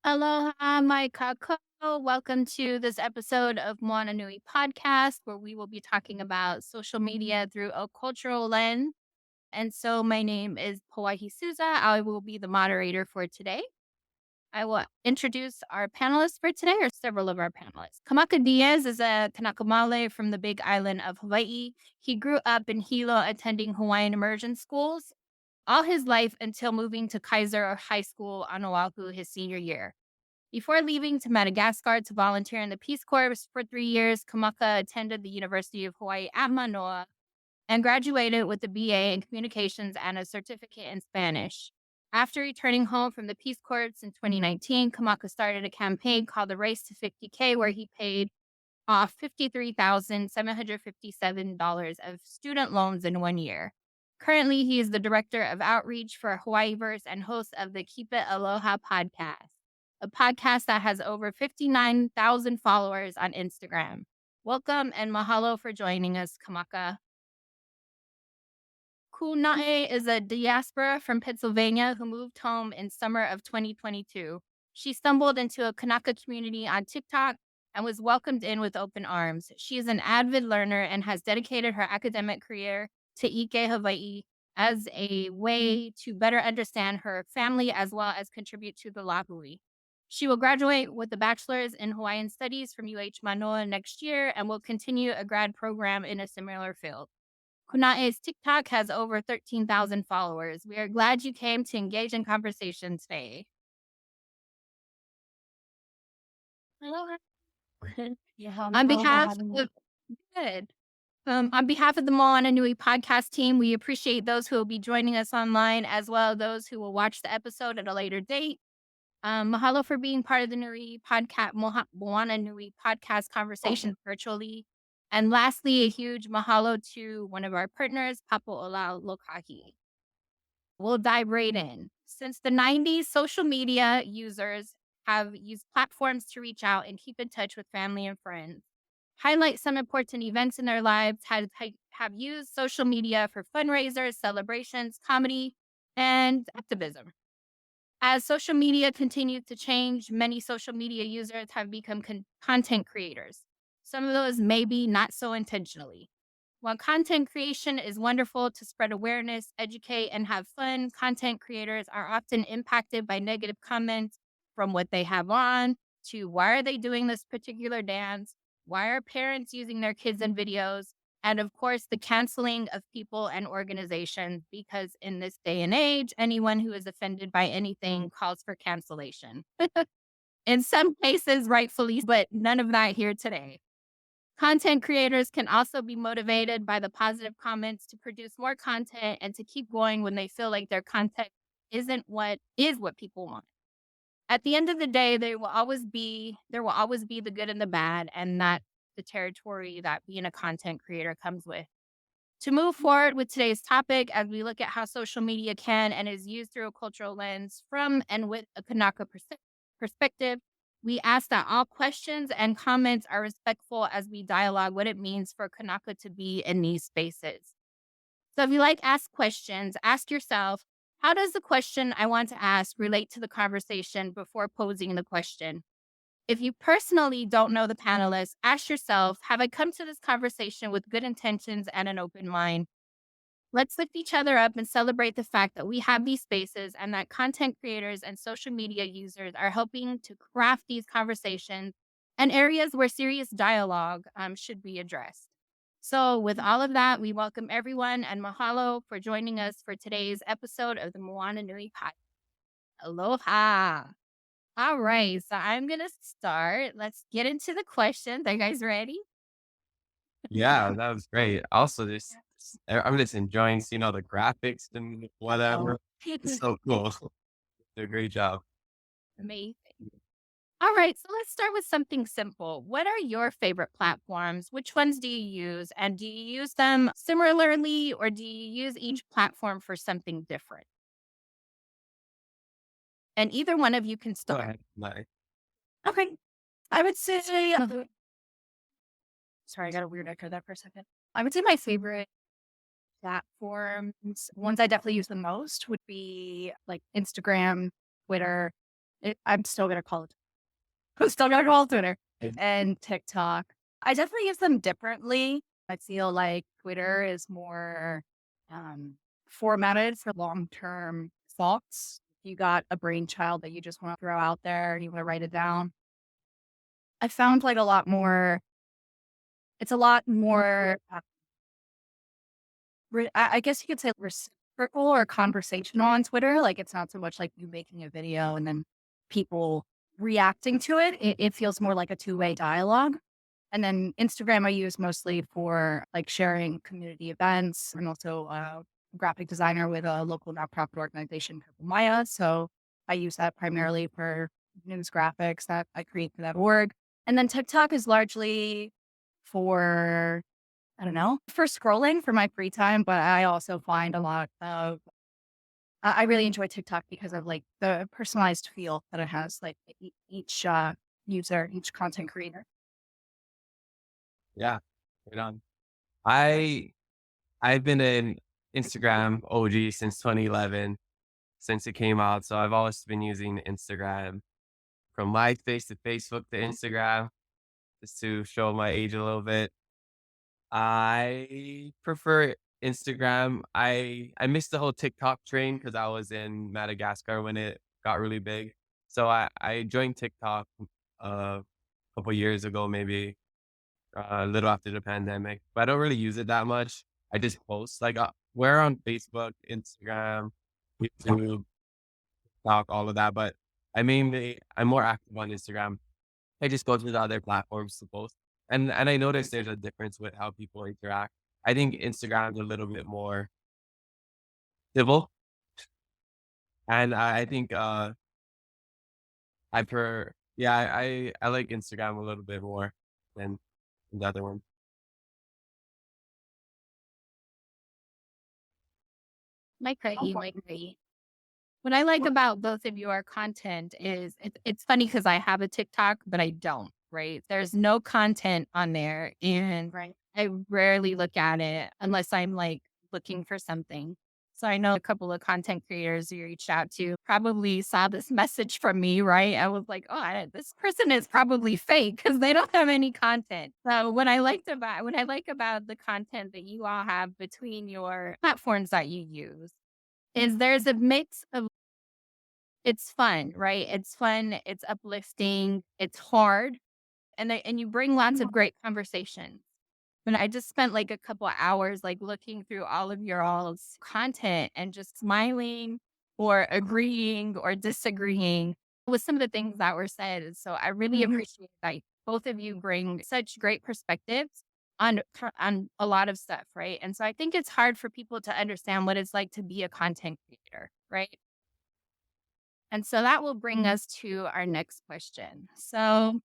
Aloha, my kako. Welcome to this episode of Moana Nui Podcast, where we will be talking about social media through a cultural lens. And so, my name is Pauahi Souza. I will be the moderator for today. I will introduce our panelists for today, or several of our panelists. Kamaka Diaz is a Kanaka Male from the Big Island of Hawaii. He grew up in Hilo attending Hawaiian immersion schools all his life until moving to Kaiser High School on Oahu his senior year. Before leaving to Madagascar to volunteer in the Peace Corps for 3 years, Kamaka attended the University of Hawaii at Manoa and graduated with a BA in Communications and a certificate in Spanish. After returning home from the Peace Corps in 2019, Kamaka started a campaign called the Race to 50K, where he paid off $53,757 of student loans in 1 year. Currently, he is the director of outreach for Hawaiiverse and host of the Keep It Aloha podcast, a podcast that has over 59,000 followers on Instagram. Welcome and mahalo for joining us, Kamaka. Kūnaʻe is a diaspora from Pennsylvania who moved home in summer of 2022. She stumbled into a Kanaka community on TikTok and was welcomed in with open arms. She is an avid learner and has dedicated her academic career to Ike Hawaii as a way to better understand her family as well as contribute to the Lahui. She will graduate with a bachelor's in Hawaiian Studies from UH Manoa next year and will continue a grad program in a similar field. Kūnaʻe's TikTok has over 13,000 followers. We are glad you came to engage in conversation today. Aloha. Yeah, On aloha, behalf having of good. On behalf of the Moana Nui podcast team, we appreciate those who will be joining us online, as well as those who will watch the episode at a later date. Mahalo for being part of the Nui podcast, Moana Nui podcast conversation virtually. And lastly, a huge mahalo to one of our partners, Papo Olau Lokahi. We'll dive right in. Since the 90s, social media users have used platforms to reach out and keep in touch with family and friends, highlight some important events in their lives, have used social media for fundraisers, celebrations, comedy, and activism. As social media continues to change, many social media users have become content creators. Some of those maybe not so intentionally. While content creation is wonderful to spread awareness, educate, and have fun, content creators are often impacted by negative comments from what they have on to why are they doing this particular dance? Why are parents using their kids in videos? And of course, the canceling of people and organizations, because in this day and age, anyone who is offended by anything calls for cancellation. In some cases, rightfully, but none of that here today. Content creators can also be motivated by the positive comments to produce more content and to keep going when they feel like their content isn't what people want. At the end of the day, there will always be the good and the bad, and that's the territory that being a content creator comes with. To move forward with today's topic, as we look at how social media can and is used through a cultural lens from and with a Kanaka perspective, we ask that all questions and comments are respectful as we dialogue what it means for Kanaka to be in these spaces. So if you ask questions, ask yourself, how does the question I want to ask relate to the conversation before posing the question? If you personally don't know the panelists, ask yourself, have I come to this conversation with good intentions and an open mind? Let's lift each other up and celebrate the fact that we have these spaces and that content creators and social media users are helping to craft these conversations and areas where serious dialogue should be addressed. So with all of that, we welcome everyone and mahalo for joining us for today's episode of the Moana Nui Podcast. Aloha. All right, so I'm going to start. Let's get into the questions. Are you guys ready? Yeah, that was great. Also, I'm just enjoying seeing all the graphics and whatever. It's so cool. Did a great job. Amazing. All right, so let's start with something simple. What are your favorite platforms? Which ones do you use? And do you use them similarly, or do you use each platform for something different? And either one of you can Go start. ahead, Mai. Okay. I would say, sorry, I got a weird echo there for a second. I would say my favorite platforms, ones I definitely use the most, would be like Instagram, Twitter, I'm still going to call it. I'm still going to call it Twitter and TikTok. I definitely use them differently. I feel like Twitter is more formatted for long-term thoughts. You got a brainchild that you just want to throw out there and you want to write it down. I found like it's a lot more, I guess you could say reciprocal or conversational on Twitter. Like it's not so much like you making a video and then people reacting to it. It feels more like a two-way dialogue. And then Instagram I use mostly for like sharing community events. I'm also a graphic designer with a local nonprofit organization, Maya. So I use that primarily for news graphics that I create for that org. And then TikTok is largely for, I don't know, for scrolling for my free time. But I also find a lot of, I really enjoy TikTok because of like the personalized feel that it has, like each user, each content creator. Yeah, right on. I've been an Instagram OG since 2011, since it came out. So I've always been using Instagram from MySpace to Facebook to Instagram, just to show my age a little bit. I prefer Instagram. I missed the whole TikTok train because I was in Madagascar when it got really big. So I joined TikTok a couple years ago, maybe a little after the pandemic, but I don't really use it that much. I just post like we're on Facebook, Instagram, YouTube, TikTok, all of that. But I'm more active on Instagram. I just go to the other platforms to post, and I noticed there's a difference with how people interact. I think Instagram is a little bit more civil, and I think I like Instagram a little bit more than the other one. Like crazy, like crazy. What I like about both of your content is it's funny because I have a TikTok, but I don't, right? There's no content on there. And Right. I rarely look at it unless I'm like looking for something. So I know a couple of content creators you reached out to probably saw this message from me, right? I was like, this person is probably fake because they don't have any content. So what I like about the content that you all have between your platforms that you use is there's a mix of it's fun, right? It's fun, it's uplifting, it's hard, and you bring lots of great conversations. But I just spent like a couple of hours like looking through all of your all's content and just smiling or agreeing or disagreeing with some of the things that were said. And so I really appreciate that both of you bring such great perspectives on a lot of stuff, right? And so I think it's hard for people to understand what it's like to be a content creator, right? And so that will bring us to our next question. So,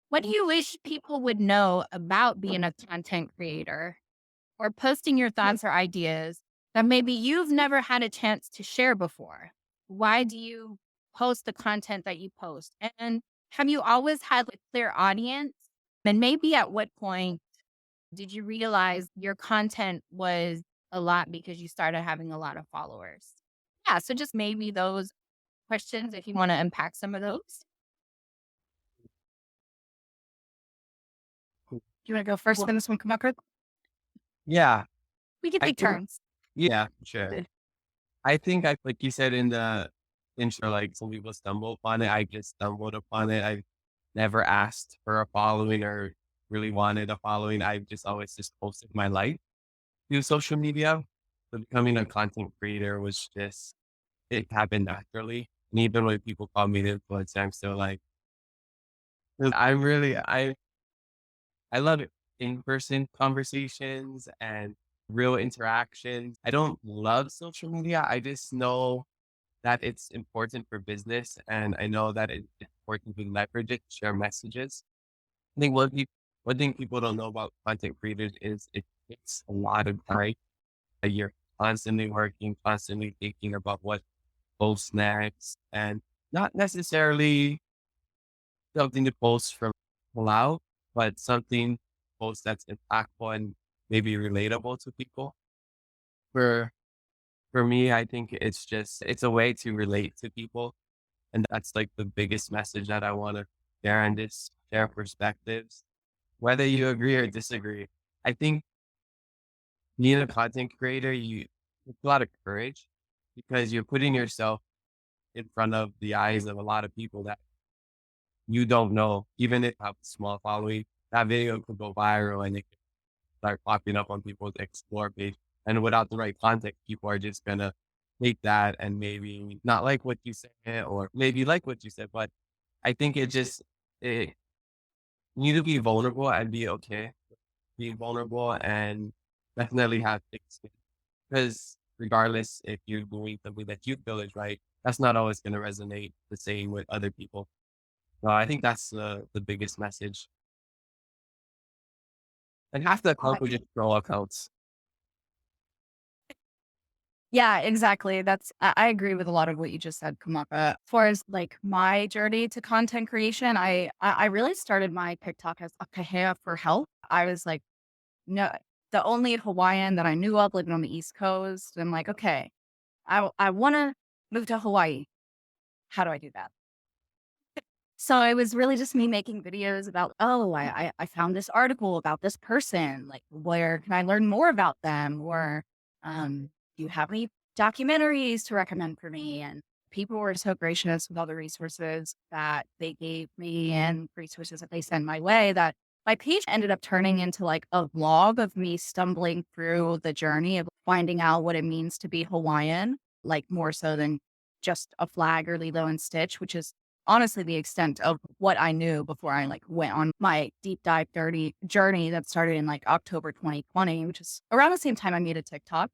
what do you wish people would know about being a content creator or posting your thoughts or ideas that maybe you've never had a chance to share before? Why do you post the content that you post? And have you always had a clear audience? And maybe at what point did you realize your content was a lot because you started having a lot of followers? Yeah, so just maybe those questions if you want to unpack some of those. Do you want to go first Well, on this one, Kamaka? yeah, We can I take think turns. yeah, sure. I think I like you said in the intro, like some people stumble upon it. I just stumbled upon it. I never asked for a following or really wanted a following. I just always just posted my life through social media. So becoming a content creator was just it happened naturally. And even when people call me an influencer, I'm still like, 'cause I love it. In-person conversations and real interactions. I don't love social media. I just know that it's important for business, and I know that it's important to leverage it, share messages. I think one thing people don't know about content creators is it takes a lot of time. You're constantly working, constantly thinking about what post next, and not necessarily something to post from out, but something post that's impactful and maybe relatable to people. For for me, I think it's a way to relate to people And that's like the biggest message that I want to share on this, share perspectives, whether you agree or disagree. I think being a content creator, it's a lot of courage because you're putting yourself in front of the eyes of a lot of people that you don't know, even if you have a small following. That video could go viral and it could start popping up on people's explore page. And without the right context, people are just gonna take that and maybe not like what you said, or maybe like what you said. But I think you need to be vulnerable and be okay. Be vulnerable and definitely have thick skin. Because regardless if you're doing something that you feel is right, that's not always gonna resonate the same with other people. So I think that's the biggest message. And half the accounts were just troll accounts. Yeah, exactly. I agree with a lot of what you just said, Kamaka. As far as like my journey to content creation, I really started my TikTok as a kahea for help. I was like, no, the only Hawaiian that I knew of living on the East Coast. I'm like, okay, I want to move to Hawaii. How do I do that? So it was really just me making videos about, oh, I found this article about this person. Like, where can I learn more about them? Or do you have any documentaries to recommend for me? And people were so gracious with all the resources that they gave me and resources that they sent my way, that my page ended up turning into like a vlog of me stumbling through the journey of finding out what it means to be Hawaiian, like more so than just a flag or Lilo and Stitch, which is honestly the extent of what I knew before I like went on my deep dive dirty journey that started in like October 2020, which is around the same time I made a TikTok.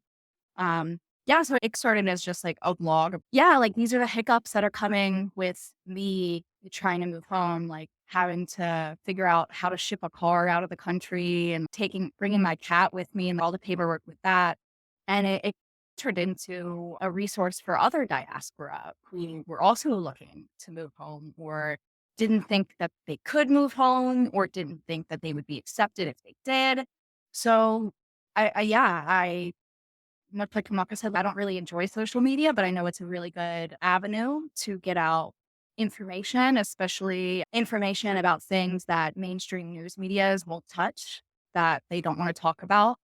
Yeah, so it started as just like a vlog. Yeah, like these are the hiccups that are coming with me trying to move home, like having to figure out how to ship a car out of the country and bringing my cat with me and all the paperwork with that. And it turned into a resource for other diaspora who were also looking to move home or didn't think that they could move home or didn't think that they would be accepted if they did. So I much like Kamaka said, I don't really enjoy social media, but I know it's a really good avenue to get out information, especially information about things that mainstream news medias won't touch, that they don't want to talk about.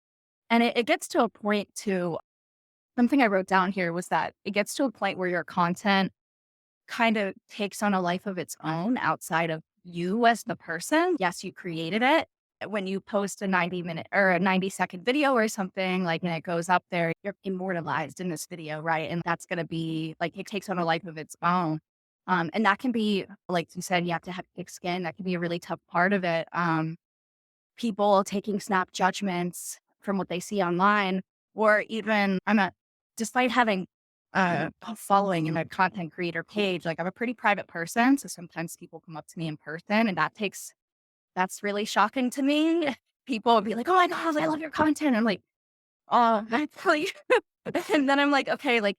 And it gets to a point too. Something I wrote down here was that it gets to a point where your content kind of takes on a life of its own outside of you as the person. Yes, you created it. When you post a 90-minute or a 90-second video or something, like, and it goes up there, you're immortalized in this video, right? And that's going to be like, it takes on a life of its own. And that can be, like you said, you have to have thick skin. That can be a really tough part of it. People taking snap judgments from what they see online, or even despite having a following in a content creator page, like I'm a pretty private person. So sometimes people come up to me in person and that's really shocking to me. People would be like, oh my God, I love your content. I'm like, oh, that's really, and then I'm like, okay, like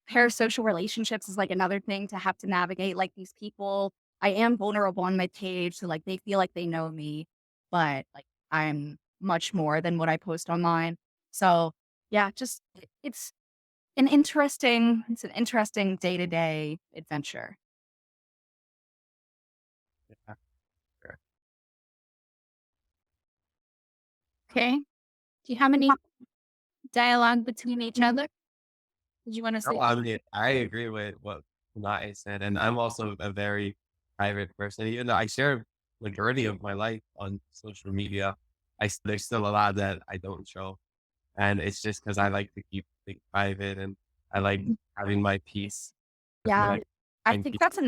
parasocial relationships is like another thing to have to navigate. Like these people, I am vulnerable on my page. So like they feel like they know me, but like I'm much more than what I post online. So yeah, just it's it's an interesting day-to-day adventure. Yeah, sure. Okay. Do you have any dialogue between each other? Did you want to say? No, I mean, I agree with what Kūnaʻe said, and I'm also a very private person. Even though I share majority of my life on social media, there's still a lot that I don't show, and it's just because I like to keep things private and I like having my peace. Yeah. Like, I and think peace.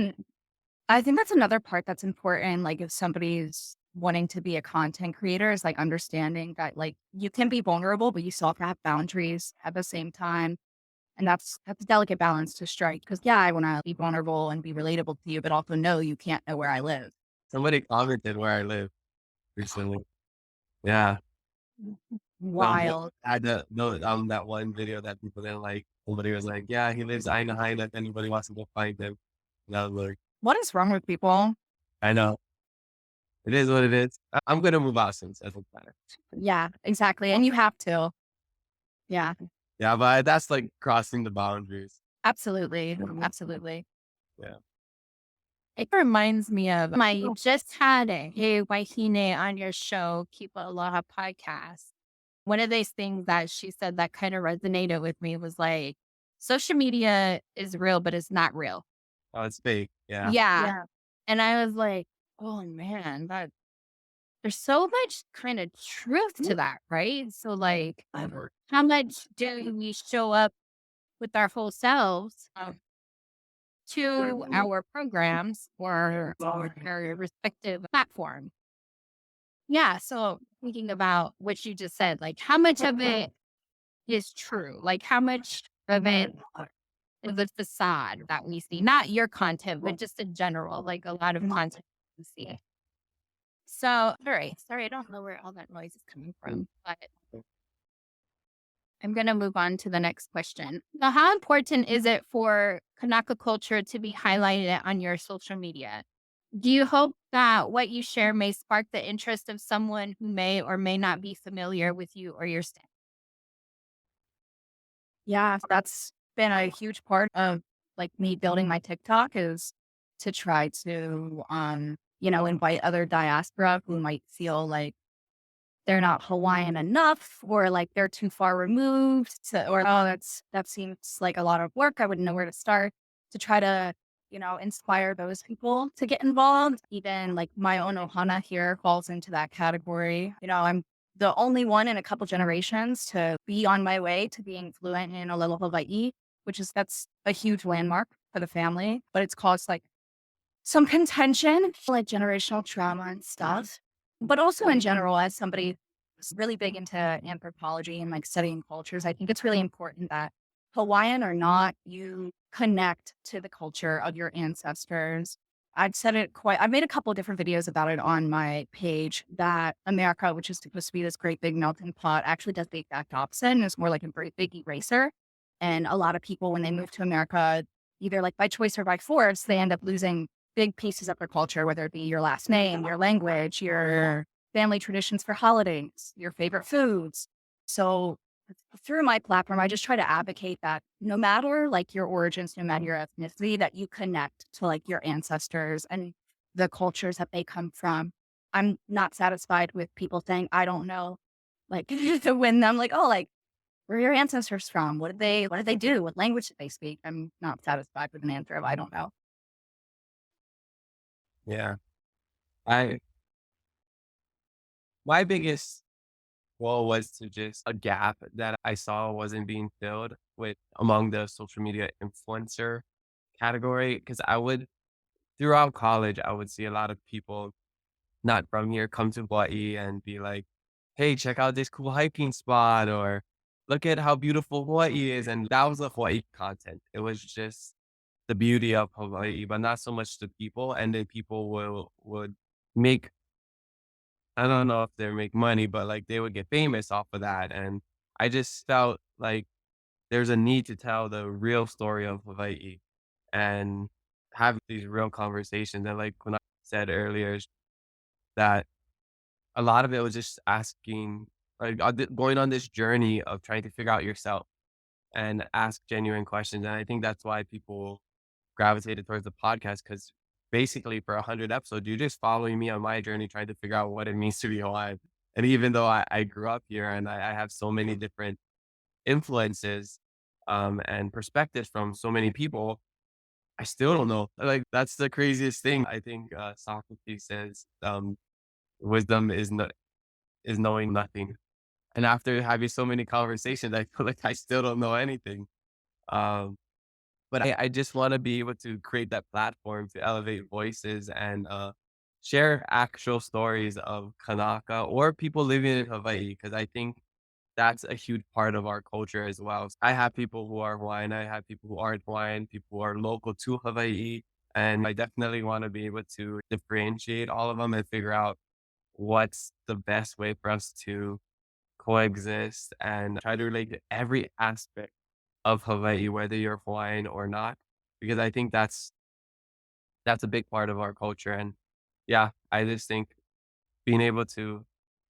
I think that's another part that's important. Like if somebody's wanting to be a content creator is like understanding that like you can be vulnerable, but you still have to have boundaries at the same time. And that's a delicate balance to strike. Cause yeah, I want to be vulnerable and be relatable to you, but also know you can't know where I live. Somebody commented where I live recently. Yeah, Wild. I had that one video that people didn't like. Somebody was like, "Yeah, he lives Aina Haina. If anybody wants to go find him," and I was like, What is wrong with people? "I know it is what it is. I'm gonna move out soon. So it doesn't matter." Yeah, exactly. And you have to. Yeah, Yeah, but that's like crossing the boundaries. absolutely. Absolutely. Yeah. It reminds me of you just had a Wahine on your show, Keep Aloha podcast. One of those things that she said that kind of resonated with me was like, social media is real, but it's not real. Oh, it's fake. Yeah. Yeah. And I was like, oh man, there's so much kind of truth to that, right? So like, how much do we show up with our whole selves to our programs or our respective platform? Yeah. So thinking about what you just said, like how much of it is true? Like how much of it is a facade that we see? Not your content, but just in general, like a lot of content we see. So, all right. Sorry, I don't know where all that noise is coming from, but I'm going to move on to the next question. Now, how important is it for Kanaka culture to be highlighted on your social media? Do you hope that what you share may spark the interest of someone who may or may not be familiar with you or your stance? Yeah, that's been a huge part of like me building my TikTok is to try to invite other diaspora who might feel like they're not Hawaiian enough or like they're too far removed or that seems like a lot of work. I wouldn't know where to start to try to, inspire those people to get involved. Even like my own ohana here falls into that category. I'm the only one in a couple generations to be on my way to being fluent in Aloha Hawaii, that's a huge landmark for the family, but it's caused like some contention, like generational trauma and stuff. But also in general, as somebody who's really big into anthropology and like studying cultures, I think it's really important that Hawaiian or not, you connect to the culture of your ancestors. I've made a couple of different videos about it on my page that America, which is supposed to be this great big melting pot, actually does the exact opposite and is more like a great big eraser. And a lot of people, when they move to America, either like by choice or by force, they end up losing big pieces of their culture, whether it be your last name, your language, your family traditions for holidays, your favorite foods. So through my platform, I just try to advocate that no matter like your origins, no matter your ethnicity, that you connect to like your ancestors and the cultures that they come from. I'm not satisfied with people saying, I don't know, like to win them like, oh, like where are your ancestors from? What did they do? What language did they speak? I'm not satisfied with an answer of I don't know. Yeah. I My biggest goal was to just a gap that I saw wasn't being filled with among the social media influencer category. Because throughout college, I would see a lot of people not from here come to Hawaii and be like, "Hey, check out this cool hiking spot," or "Look at how beautiful Hawaii is." And that was the Hawaii content. It was just the beauty of Hawaii, but not so much the people. And then people would make, I don't know if they make money, but like they would get famous off of that. And I just felt like there's a need to tell the real story of Hawaii and have these real conversations. And like when I said earlier, that a lot of it was just asking, like going on this journey of trying to figure out yourself and ask genuine questions. And I think that's why people gravitated towards the podcast, because basically for 100 episodes, you're just following me on my journey, trying to figure out what it means to be Hawaiian. And even though I grew up here and I have so many different influences and perspectives from so many people, I still don't know. Like that's the craziest thing. I think Socrates says, wisdom is knowing nothing. And after having so many conversations, I feel like I still don't know anything. Um, but I just want to be able to create that platform to elevate voices and share actual stories of Kanaka or people living in Hawaii, because I think that's a huge part of our culture as well. I have people who are Hawaiian, I have people who aren't Hawaiian, people who are local to Hawaii, and I definitely want to be able to differentiate all of them and figure out what's the best way for us to coexist and try to relate to every aspect of Hawaii, whether you're Hawaiian or not, because I think that's a big part of our culture. And yeah, I just think being able to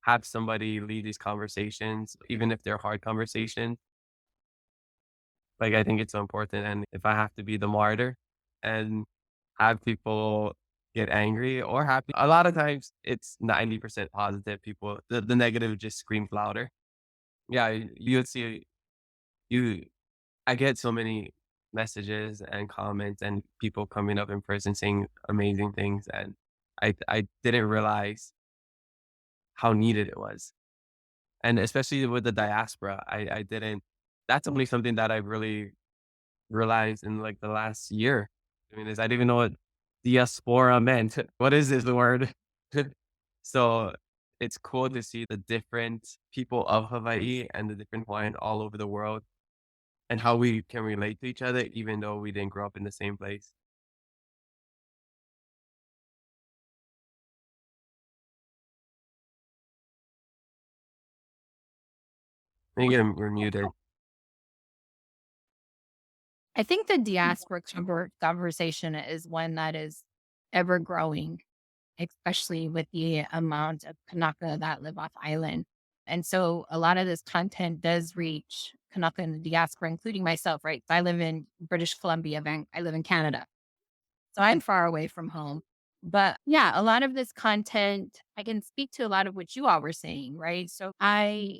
have somebody lead these conversations, even if they're hard conversations, like I think it's so important. And if I have to be the martyr and have people get angry or happy. A lot of times it's 90% positive people. The negative just screams louder. Yeah, you would see you I get so many messages and comments and people coming up in person saying amazing things, and I didn't realize how needed it was. And especially with the diaspora, I didn't that's only something that I really realized in like the last year. I mean, is I didn't even know what diaspora meant. What is this word? So it's cool to see the different people of Hawaii and the different Hawaiian all over the world and how we can relate to each other, even though we didn't grow up in the same place. I think you're muted. I think the diaspora conversation is one that is ever growing, especially with the amount of Kanaka that live off island. And so a lot of this content does reach Kanaka in the diaspora, including myself, right? I live in British Columbia, I live in Canada. So I'm far away from home. But yeah, a lot of this content, I can speak to a lot of what you all were saying, right? So I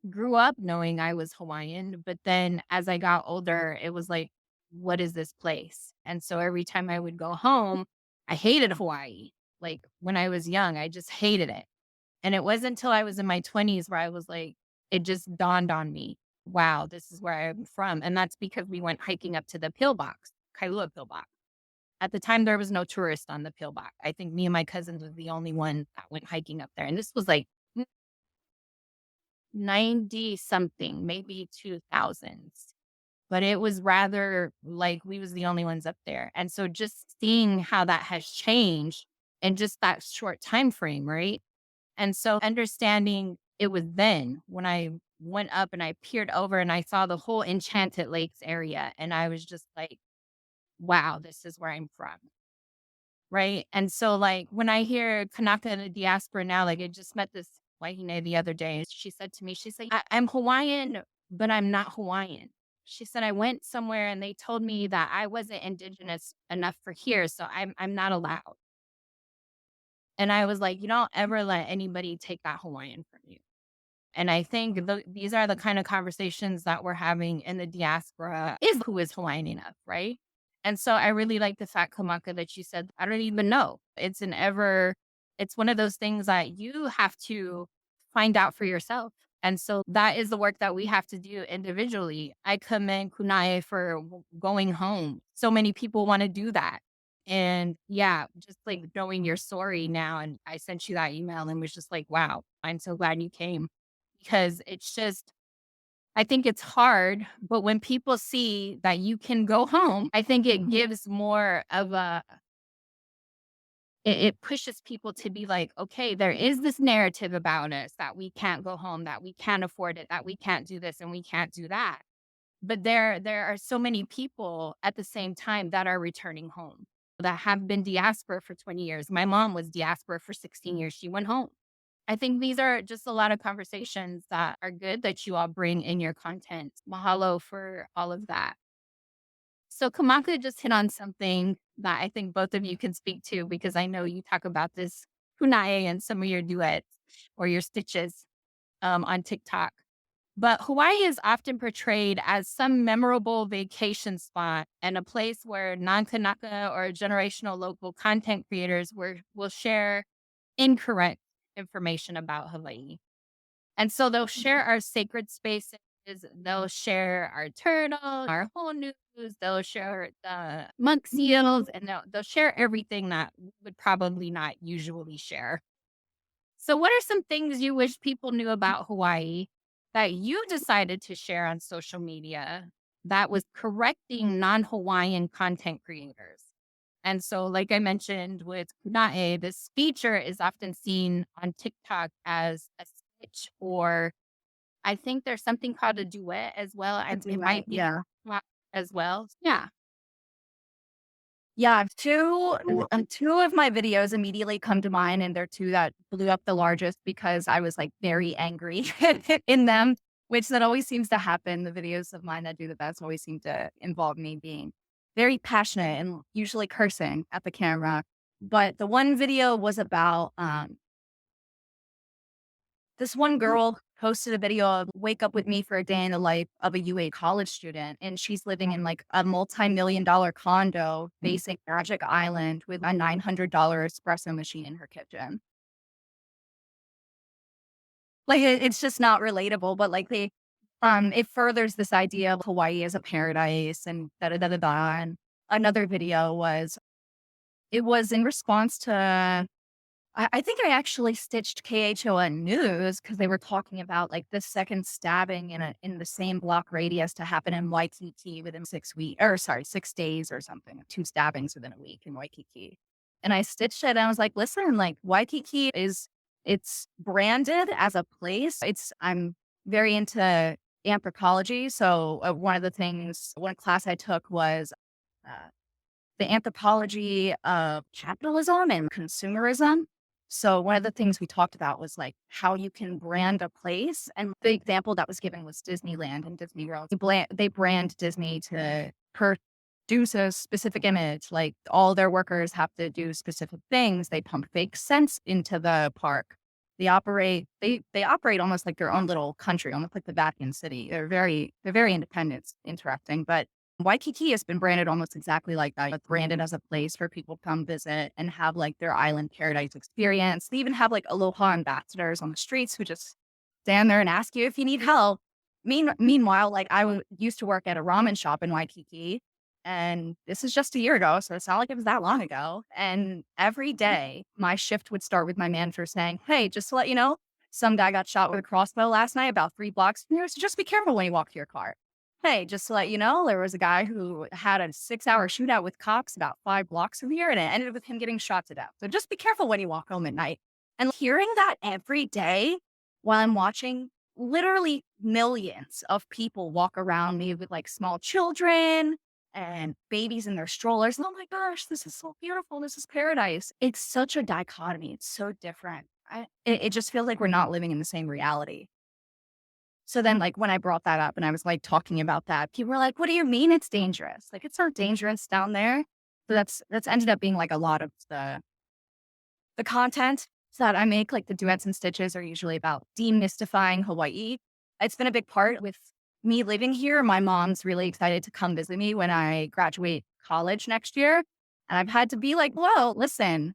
grew up knowing I was Hawaiian, but then as I got older, it was like, what is this place? And so every time I would go home, I hated Hawaii. Like when I was young, I just hated it. And it wasn't until I was in my 20s where I was like, it just dawned on me, wow, this is where I'm from. And that's because we went hiking up to the pillbox, Kailua pillbox. At the time, there was no tourist on the pillbox. I think me and my cousins was the only one that went hiking up there. And this was like 90 something, maybe 2000s. But it was rather like we was the only ones up there. And so just seeing how that has changed in just that short time frame, right? And so understanding it was then when I went up and I peered over and I saw the whole Enchanted Lakes area. And I was just like, wow, this is where I'm from. Right. And so, like, when I hear Kanaka in the diaspora now, like, I just met this Wahine the other day. And she said to me, she said, I'm Hawaiian, but I'm not Hawaiian. She said, I went somewhere and they told me that I wasn't indigenous enough for here. So I'm not allowed. And I was like, you don't ever let anybody take that Hawaiian from you. And I think these are the kind of conversations that we're having in the diaspora is who is Hawaiian enough, right? And so I really like the fact, Kamaka, that you said, I don't even know. It's one of those things that you have to find out for yourself. And so that is the work that we have to do individually. I commend Kūnaʻe for going home. So many people want to do that. And yeah, just like knowing your story now. And I sent you that email and was just like, wow, I'm so glad you came. Because it's just, I think it's hard, but when people see that you can go home, I think it gives more of it pushes people to be like, okay, there is this narrative about us that we can't go home, that we can't afford it, that we can't do this and we can't do that. But there are so many people at the same time that are returning home that have been diaspora for 20 years. My mom was diaspora for 16 years. She went home. I think these are just a lot of conversations that are good that you all bring in your content. Mahalo for all of that. So Kamaka just hit on something that I think both of you can speak to because I know you talk about this Kūnaʻe and some of your duets or your stitches on TikTok. But Hawaii is often portrayed as some memorable vacation spot and a place where non-Kanaka or generational local content creators will share incorrect information about Hawaii. And so they'll share our sacred spaces, they'll share our turtle, our honus, they'll share the monk seals, and they'll share everything that we would probably not usually share. So what are some things you wish people knew about Hawaii that you decided to share on social media that was correcting non-Hawaiian content creators? And so, like I mentioned with Kūnaʻe, this feature is often seen on TikTok as a stitch, or I think there's something called a duet as well. And it might be Yeah. as well. Yeah. Yeah, two of my videos immediately come to mind, and they're two that blew up the largest because I was like very angry in them, which that always seems to happen. The videos of mine that do the best always seem to involve me being very passionate and usually cursing at the camera. But the one video was about this one girl posted a video of wake up with me for a day in the life of a UA college student. And she's living in like a multi-million-dollar condo facing Magic Island with a $900 espresso machine in her kitchen. Like it's just not relatable, but like it furthers this idea of Hawaii as a paradise and da da da da da. And another video was, it was in response to, I think I actually stitched KHON News because they were talking about like the second stabbing in the same block radius to happen in Waikiki within 6 weeks, or sorry, 6 days or something. 2 stabbings within a week in Waikiki. And I stitched it and I was like, listen, like Waikiki it's branded as a place. I'm very into anthropology. So one class I took was uh, the anthropology of capitalism and consumerism. So one of the things we talked about was like how you can brand a place. And the example that was given was Disneyland and Disney World. They brand Disney to produce a specific image. Like all their workers have to do specific things. They pump fake scents into the park. They operate almost like their own little country, almost like the Vatican City. They're very independent. It's interesting, but Waikiki has been branded almost exactly like that. It's branded as a place for people to come visit and have like their island paradise experience. They even have like Aloha ambassadors on the streets who just stand there and ask you if you need help. Meanwhile, like used to work at a ramen shop in Waikiki, and this is just a year ago, so it's not like it was that long ago. And every day, my shift would start with my manager saying, "Hey, just to let you know, some guy got shot with a crossbow last night about 3 blocks from here, so just be careful when you walk to your car. Hey, just to let you know, there was a guy who had a 6-hour shootout with cops about 5 blocks from here, and it ended with him getting shot to death. So just be careful when you walk home at night." And hearing that every day while I'm watching literally millions of people walk around me with like small children and babies in their strollers. Oh my gosh, this is so beautiful. This is paradise. It's such a dichotomy. It's so different. It just feels like we're not living in the same reality. So then, like, when I brought that up and I was like talking about that, people were like, "What do you mean it's dangerous? Like, it's not dangerous down there." So that's ended up being like a lot of the content that I make, like the duets and stitches are usually about demystifying Hawaii. It's been a big part with me living here. My mom's really excited to come visit me when I graduate college next year. And I've had to be like, "Whoa, listen,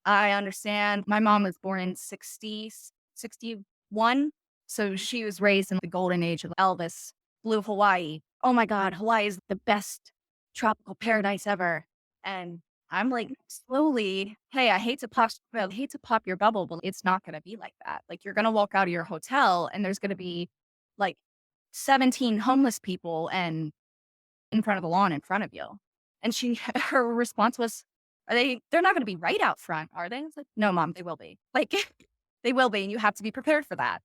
I understand." My mom was born in 61. So she was raised in the golden age of Elvis, Blue Hawaii. Oh my God, Hawaii is the best tropical paradise ever. And I'm like, slowly, hey, I hate to pop your bubble, but it's not going to be like that. Like you're going to walk out of your hotel and there's going to be like 17 homeless people and in front of the lawn in front of you. And her response was, they're not going to be right out front, are they? I was like, "No, Mom, they will be. Like they will be. And you have to be prepared for that."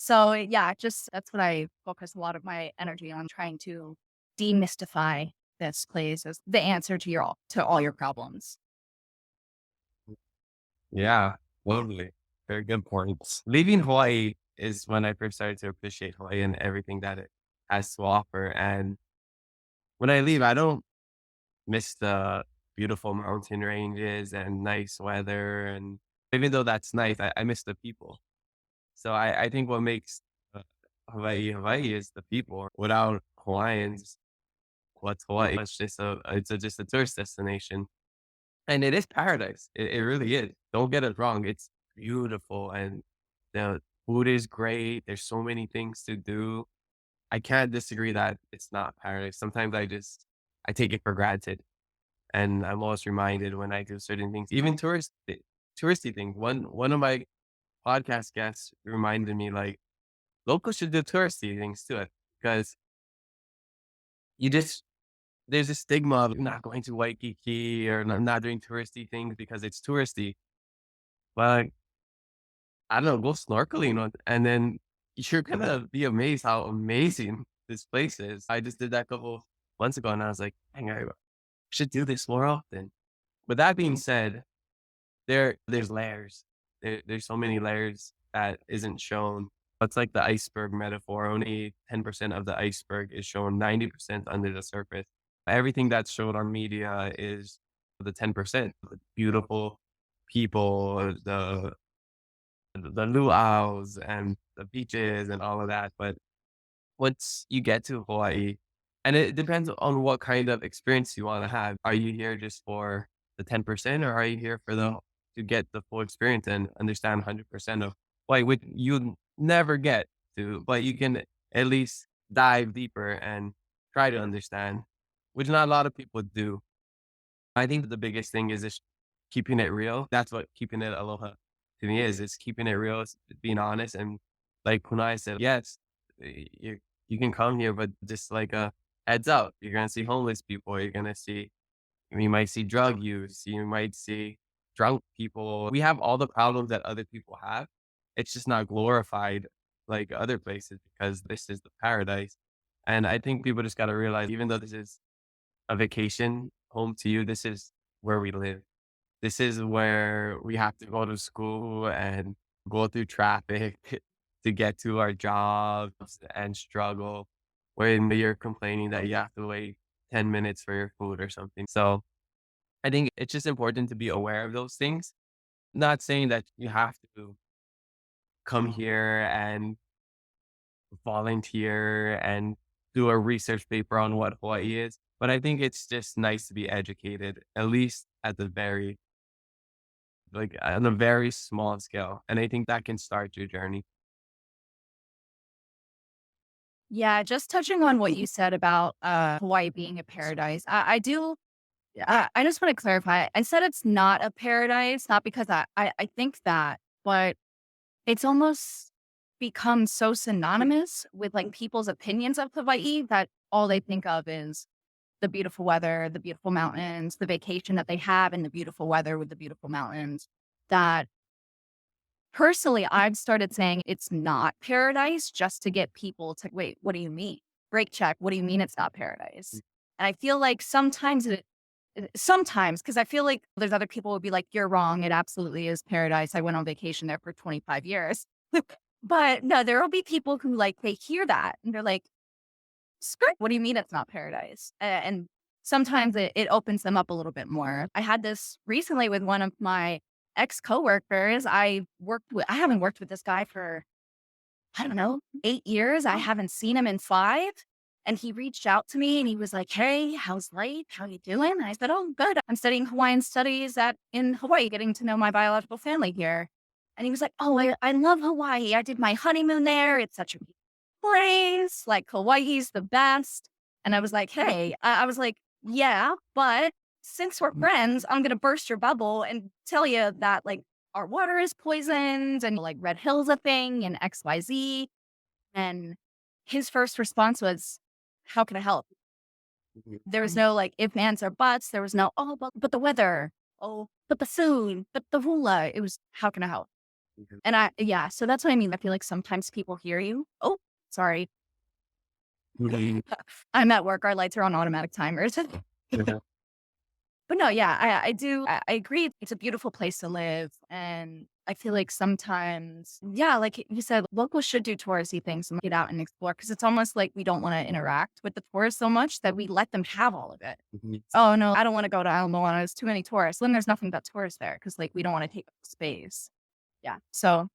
So yeah, that's what I focus a lot of my energy on, trying to demystify this place as the answer to all your problems. Yeah, totally. Very good points. Leaving Hawaii is when I first started to appreciate Hawaii and everything that it has to offer. And when I leave, I don't miss the beautiful mountain ranges and nice weather. And even though that's nice, I miss the people. So I think what makes uh, Hawaii is the people. Without Hawaiians, what's Hawaii? It's just a tourist destination, and it is paradise. It really is. Don't get it wrong. It's beautiful, and the food is great. There's so many things to do. I can't disagree that it's not paradise. Sometimes I take it for granted, and I'm always reminded when I do certain things, even touristy things. One of my podcast guests reminded me like locals should do touristy things too, because you just there's a stigma of not going to Waikiki or not doing touristy things because it's touristy. But I don't know, go snorkeling and then you're gonna be amazed how amazing this place is. I just did that a couple months ago and I was like, dang, I should do this more often. But that being said, there's layers. There's so many layers that isn't shown. It's like the iceberg metaphor. Only 10% of the iceberg is shown, 90% under the surface. Everything that's showed on media is the 10%, the beautiful people, the luau's and the beaches and all of that. But once you get to Hawaii, and it depends on what kind of experience you want to have. Are you here just for the 10%, or are you here for to get the full experience and understand 100% of Hawaii, which you never get to, but you can at least dive deeper and try to understand, which not a lot of people do. I think the biggest thing is just keeping it real. That's what keeping it aloha to me is. It's keeping it real, it's being honest. And like Kūnaʻe said, yes, you can come here, but just like a heads up, you're gonna see homeless people. You might see drug use. You might see drunk people. We have all the problems that other people have. It's just not glorified like other places because this is the paradise. And I think people just got to realize, even though this is a vacation home to you, this is where we live. This is where we have to go to school and go through traffic to get to our jobs and struggle when you're complaining that you have to wait 10 minutes for your food or something. So I think it's just important to be aware of those things. Not saying that you have to come here and volunteer and do a research paper on what Hawaii is, but I think it's just nice to be educated, at least at the on a very small scale. And I think that can start your journey. Yeah, just touching on what you said about Hawaii being a paradise. I just want to clarify. I said it's not a paradise, not because I think that, but it's almost become so synonymous with like people's opinions of Hawaii that all they think of is the beautiful weather, the beautiful mountains, the vacation that they have in the beautiful weather with the beautiful mountains. That personally, I've started saying it's not paradise just to get people to wait, what do you mean? Break check. What do you mean it's not paradise? And I feel like sometimes, because I feel like there's other people who would be like, you're wrong. It absolutely is paradise. I went on vacation there for 25 years. But no, there will be people who like, they hear that and they're like, skirt, what do you mean it's not paradise? And sometimes it opens them up a little bit more. I had this recently with one of my ex-coworkers. I haven't worked with this guy for, I don't know, 8 years. I haven't seen him in 5. And he reached out to me and he was like, hey, how's life? How you doing? And I said, oh, good. I'm studying Hawaiian studies in Hawaii, getting to know my biological family here. And he was like, oh, I love Hawaii. I did my honeymoon there. It's such a beautiful place. Like Hawaii's the best. And I was like, hey, I was like, yeah, but since we're friends, I'm going to burst your bubble and tell you that like our water is poisoned and like Red Hill's a thing and XYZ. And his first response was, how can I help? There was no like if, ands, or buts. There was no, oh, but the weather. Oh, but the food, but the hula. It was, how can I help? And so that's what I mean. I feel like sometimes people hear you. Oh, sorry. I'm at work. Our lights are on automatic timers. But no, yeah, I do. I agree. It's a beautiful place to live. And I feel like sometimes, yeah, like you said, locals should do touristy things and get out and explore because it's almost like we don't want to interact with the tourists so much that we let them have all of it. Oh, no, I don't want to go to Moana. There's too many tourists. Then there's nothing but tourists there because like we don't want to take up space. Yeah. So,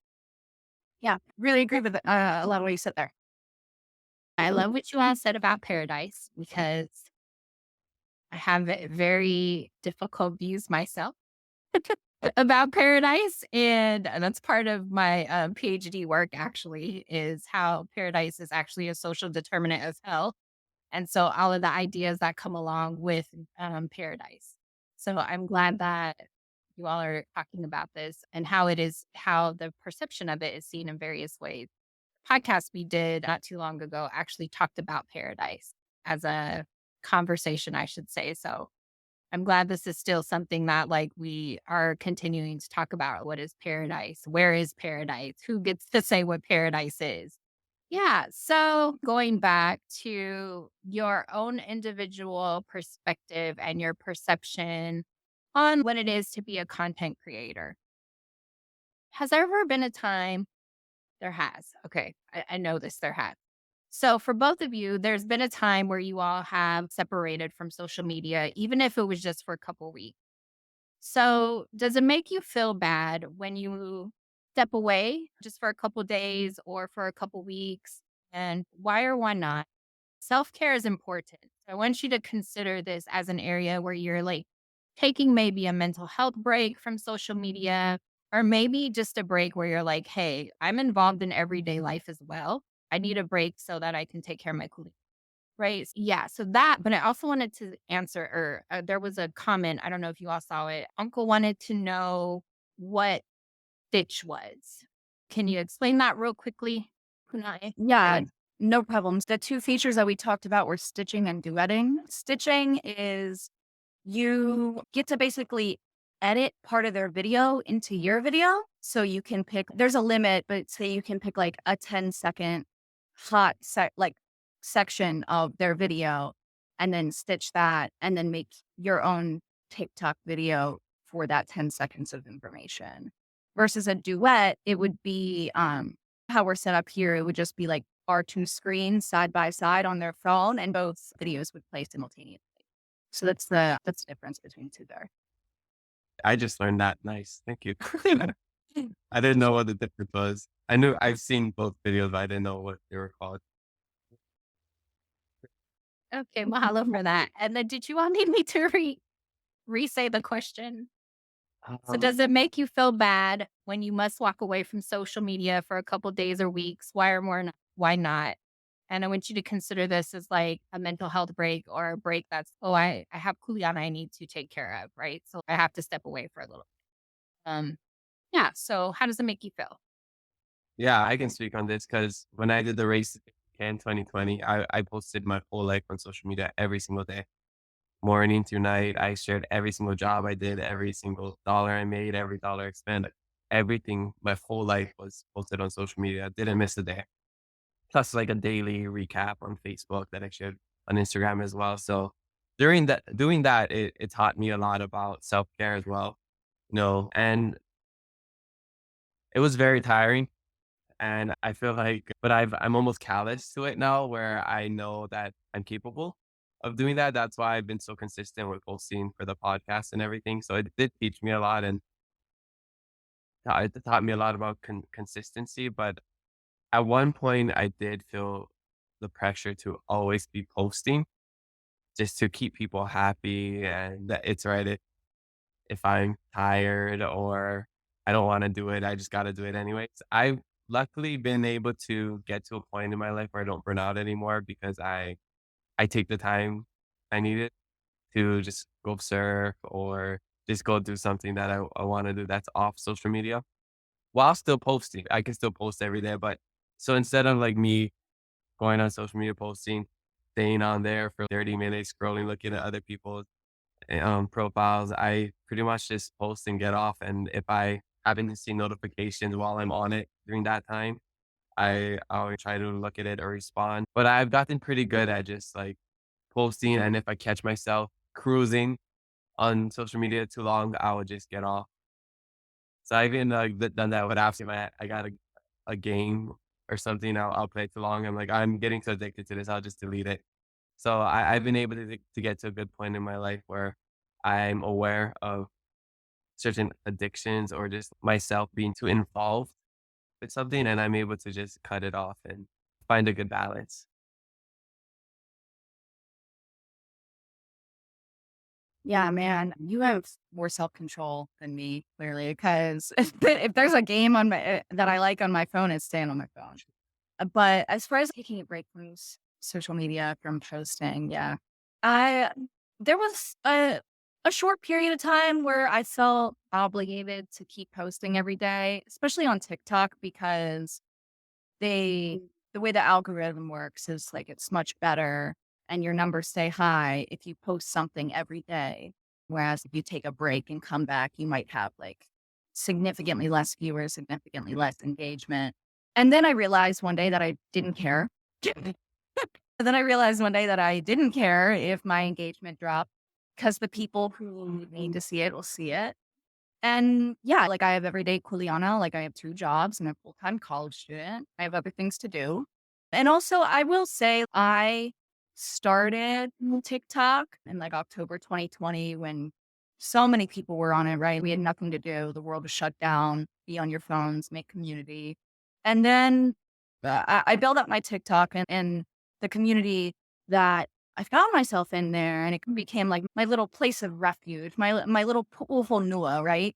yeah, really agree with a lot of what you said there. I love what you all said about paradise because I have very difficult views myself about paradise. And that's part of my PhD work, actually, is how paradise is actually a social determinant of hell. And so all of the ideas that come along with paradise. So I'm glad that you all are talking about this and how the perception of it is seen in various ways. Podcast we did not too long ago actually talked about paradise as a conversation, I should say. So I'm glad this is still something that like we are continuing to talk about. What is paradise? Where is paradise? Who gets to say what paradise is? Yeah. So going back to your own individual perspective and your perception on what it is to be a content creator. Has there ever been a time? There has. Okay. I know this. There has. So for both of you, there's been a time where you all have separated from social media, even if it was just for a couple weeks. So does it make you feel bad when you step away just for a couple days or for a couple weeks? And why or why not? Self-care is important. So I want you to consider this as an area where you're like taking maybe a mental health break from social media, or maybe just a break where you're like, hey, I'm involved in everyday life as well. I need a break so that I can take care of my colleagues. Right. Yeah. So that, but I also wanted to answer, or there was a comment. I don't know if you all saw it. Uncle wanted to know what stitch was. Can you explain that real quickly, Kūnaʻe? Yeah, no problems. The two features that we talked about were stitching and duetting. Stitching is you get to basically edit part of their video into your video. So you can pick, there's a limit, but say you can pick like a 10-second section of their video and then stitch that and then make your own TikTok video for that 10 seconds of information. Versus a duet, it would be how we're set up here. It would just be like our two screens side by side on their phone, and both videos would play simultaneously. So that's the difference between the two there. I just learned that. Nice. Thank you. I didn't know what the difference was. I've seen both videos, but I didn't know what they were called. Okay, mahalo for that. And then did you all need me to re-say the question? So does it make you feel bad when you must walk away from social media for a couple days or weeks? Why or more why not? And I want you to consider this as like a mental health break or a break that's, oh, I have kuleana I need to take care of, right? So I have to step away for a little bit. Yeah. So how does it make you feel? Yeah, I can speak on this because when I did the race in 2020, I posted my whole life on social media every single day. Morning to night, I shared every single job I did, every single dollar I made, every dollar I spent. Everything, my whole life was posted on social media. I didn't miss a day. Plus like a daily recap on Facebook that I shared on Instagram as well. So doing that, it taught me a lot about self-care as well, and it was very tiring. And I feel like, but I'm almost callous to it now where I know that I'm capable of doing that. That's why I've been so consistent with posting for the podcast and everything. So it did teach me a lot, and it taught me a lot about consistency. But at one point, I did feel the pressure to always be posting just to keep people happy. And that it's right. If I'm tired or I don't want to do it, I just got to do it anyways. I've luckily been able to get to a point in my life where I don't burn out anymore because I take the time I need it to just go surf or just go do something that I want to do that's off social media while still posting. I can still post every day, but so instead of like me going on social media posting, staying on there for 30 minutes, scrolling, looking at other people's profiles, I pretty much just post and get off. And if I happen to see notifications while I'm on it during that time, I'll try to look at it or respond. But I've gotten pretty good at just like posting. And if I catch myself cruising on social media too long, I would just get off. So I've even done that with apps. If I got a game or something, I'll play too long. I'm like, I'm getting so addicted to this, I'll just delete it. So I've been able to get to a good point in my life where I'm aware of certain addictions or just myself being too involved with something, and I'm able to just cut it off and find a good balance. Yeah, man, you have more self-control than me, clearly, because if there's a game on my that I like on my phone, it's staying on my phone. But as far as taking a break from social media, from posting, yeah, I there was a short period of time where I felt obligated to keep posting every day, especially on TikTok, because the way the algorithm works is like it's much better and your numbers stay high if you post something every day. Whereas if you take a break and come back, you might have like significantly less viewers, significantly less engagement. And then I realized one day that I didn't care. And then I realized one day that I didn't care if my engagement dropped because the people who need to see it will see it. And yeah, like I have everyday kuleana, like I have two jobs and a full-time college student. I have other things to do. And also, I will say I started TikTok in like October 2020 when so many people were on it, right? We had nothing to do. The world was shut down. Be on your phones, make community. And then I built up my TikTok and the community that I found myself in there, and it became like my little place of refuge, my little pu'uhonua, right?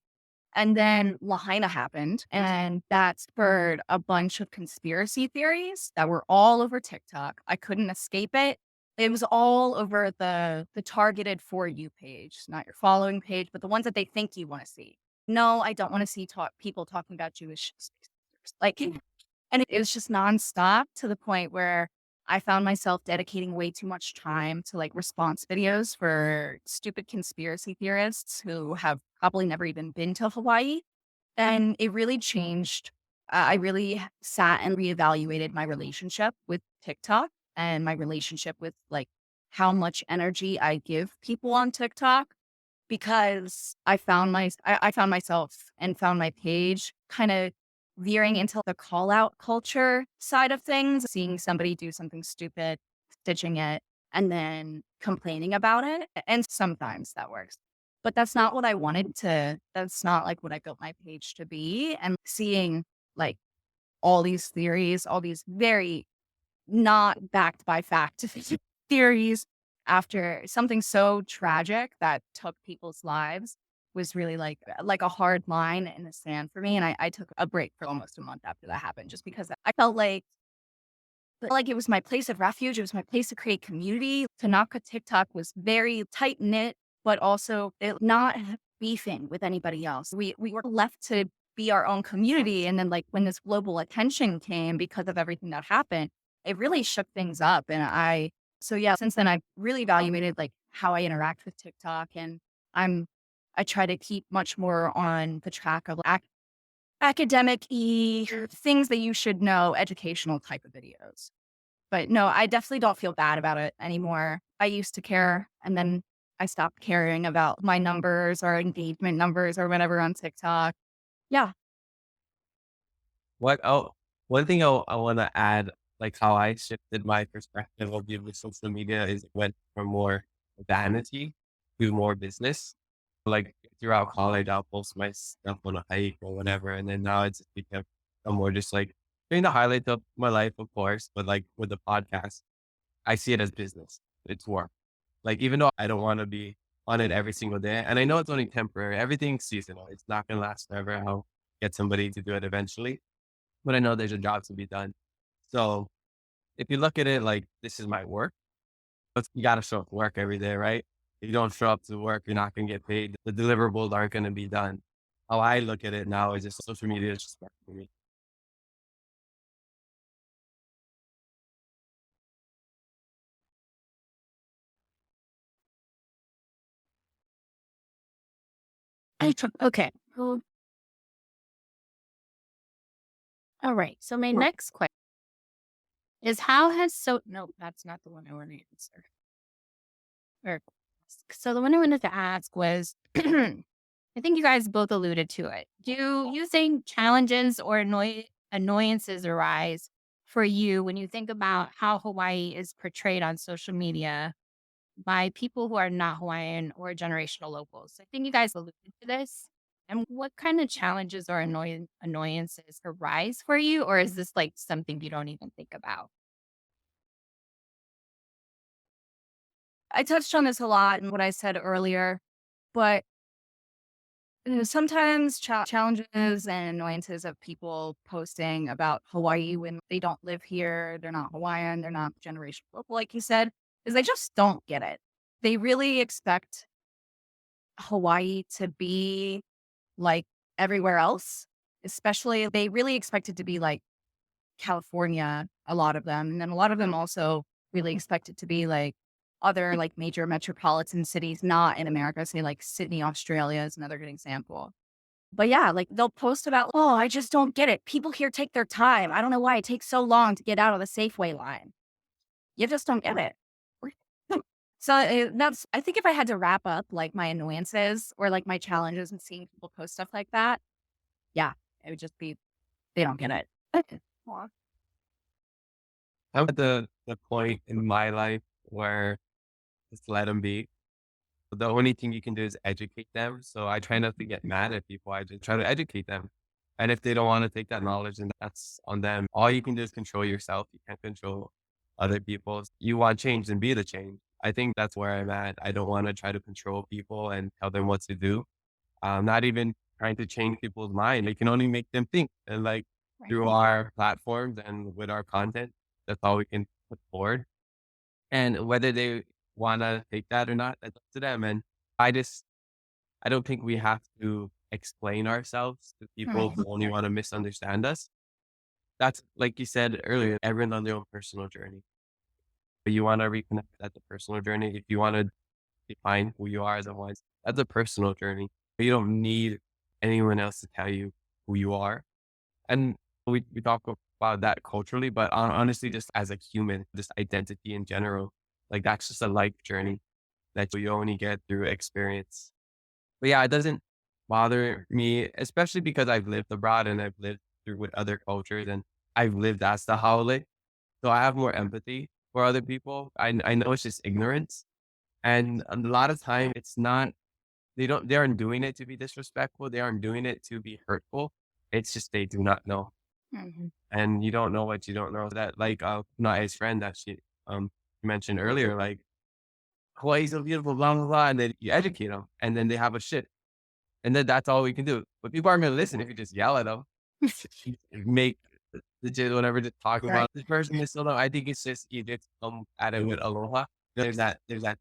And then Lahaina happened, and that spurred a bunch of conspiracy theories that were all over TikTok. I couldn't escape it. It was all over the targeted For You page, not your following page, but the ones that they think you want to see. No, I don't want to see people talking about Jewish like, and it was just nonstop to the point where I found myself dedicating way too much time to like response videos for stupid conspiracy theorists who have probably never even been to Hawaii. And it really changed. I really sat and reevaluated my relationship with TikTok and my relationship with like how much energy I give people on TikTok, because I found myself and found my page kind of veering into the call out culture side of things, seeing somebody do something stupid, stitching it, and then complaining about it. And sometimes that works. But that's not what I wanted to, that's not like what I built my page to be. And seeing like all these theories, all these very not backed by fact theories after something so tragic that took people's lives was really like a hard line in the sand for me. And I took a break for almost a month after that happened, just because I felt like it was my place of refuge. It was my place to create community. Tanaka TikTok was very tight knit, but also not beefing with anybody else. We were left to be our own community. And then like when this global attention came because of everything that happened, it really shook things up. And so yeah, since then I've really evaluated like how I interact with TikTok, and I try to keep much more on the track of academic-y things that you should know, educational type of videos. But no, I definitely don't feel bad about it anymore. I used to care, and then I stopped caring about my numbers or engagement numbers or whatever on TikTok. Yeah. What? Oh, one thing I want to add, like how I shifted my perspective of the social media is it went from more vanity to more business. Like throughout college, I'll post my stuff on a hike or whatever, and then now it's just become more just like doing the highlights of my life, of course, but like with the podcast, I see it as business. It's work. Like even though I don't want to be on it every single day, and I know it's only temporary, everything's seasonal. It's not gonna last forever. I'll get somebody to do it eventually, but I know there's a job to be done. So if you look at it like this is my work, you got to show up to work every day, right? If you don't show up to work, you're not going to get paid. The deliverables aren't going to be done. How I look at it now is just social media is just work for me. Okay. All right. So my next question is how has no, that's not the one I want to answer. Or, so the one I wanted to ask was I think you guys both alluded to it. Do you think challenges or annoyances arise for you when you think about how Hawaii is portrayed on social media by people who are not Hawaiian or generational locals? I think you guys alluded to this. And what kind of challenges or annoyances arise for you? Or is this like something you don't even think about? I touched on this a lot in what I said earlier, but sometimes challenges and annoyances of people posting about Hawaii when they don't live here, they're not Hawaiian, they're not generational local, like you said, is they just don't get it. They really expect Hawaii to be like everywhere else, especially they really expect it to be like California, a lot of them. And then a lot of them also really expect it to be like other like major metropolitan cities, not in America, say like Sydney, Australia is another good example. But yeah, like they'll post about, oh, I just don't get it. People here take their time. I don't know why it takes so long to get out of the Safeway line. You just don't get it. So that's, I think if I had to wrap up like my annoyances or like my challenges and seeing people post stuff like that, yeah, it would just be, they don't get it. I'm at the point in my life where just let them be. The only thing you can do is educate them. So I try not to get mad at people. I just try to educate them. And if they don't want to take that knowledge, then that's on them. All you can do is control yourself. You can't control other people. You want change, then be the change. I think that's where I'm at. I don't want to try to control people and tell them what to do. Not even trying to change people's mind. We can only make them think. And like Right. through our platforms and with our content, that's all we can put forward. And whether they want to take that or not, that's up to them. And I just, I don't think we have to explain ourselves to people Right. who only want to misunderstand us. That's like you said earlier, everyone's on their own personal journey. But you want to reconnect, that's a personal journey. If you want to define who you are as a Hawaiian, that's a personal journey. But you don't need anyone else to tell you who you are. And we talk about that culturally, but honestly, just as a human, just identity in general, like that's just a life journey that you only get through experience. But yeah, it doesn't bother me, especially because I've lived abroad and I've lived through with other cultures and I've lived as the haole. So I have more empathy for other people. I know it's just ignorance. And a lot of time it's not, they aren't doing it to be disrespectful. They aren't doing it to be hurtful. It's just, they do not know. Mhm. And you don't know what you don't know. That like Kūnaʻe's friend that she mentioned earlier, like Hawaii's so beautiful, blah blah blah, and then you educate them, and then they have a shit, and then that's all we can do. But people aren't gonna listen if you just yell at them, make legit whatever, just talking Right. about this person is still. I think it's just you just come at it with aloha. There's that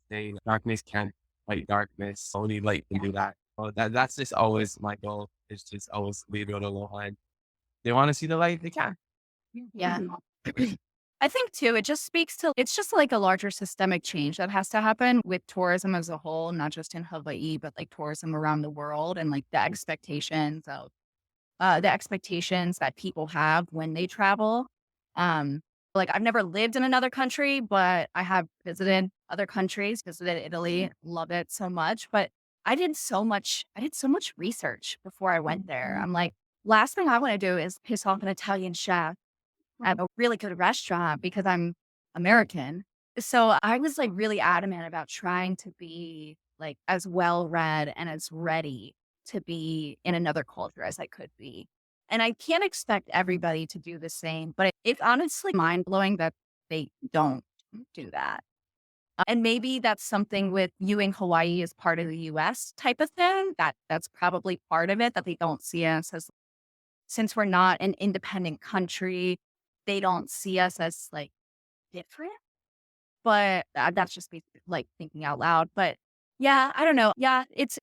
saying, darkness can't fight darkness, only light can do that. So that's just always my goal. It's just always lead with aloha. And they want to see the light, they can. Yeah. I think too, it just speaks to, it's just like a larger systemic change that has to happen with tourism as a whole, not just in Hawaii, but like tourism around the world and like the expectations that people have when they travel. Like I've never lived in another country, but I have visited other countries, visited Italy, love it so much. But I did so much research before I went there. I'm like, last thing I want to do is piss off an Italian chef at a really good restaurant because I'm American. So I was like really adamant about trying to be like as well read and as ready to be in another culture as I could be. And I can't expect everybody to do the same, but it's honestly mind blowing that they don't do that. And maybe that's something with viewing Hawaii as part of the US type of thing. That's probably part of it, that they don't see us as, since we're not an independent country, they don't see us as like different. But that's just me like thinking out loud. But yeah, I don't know. Yeah, it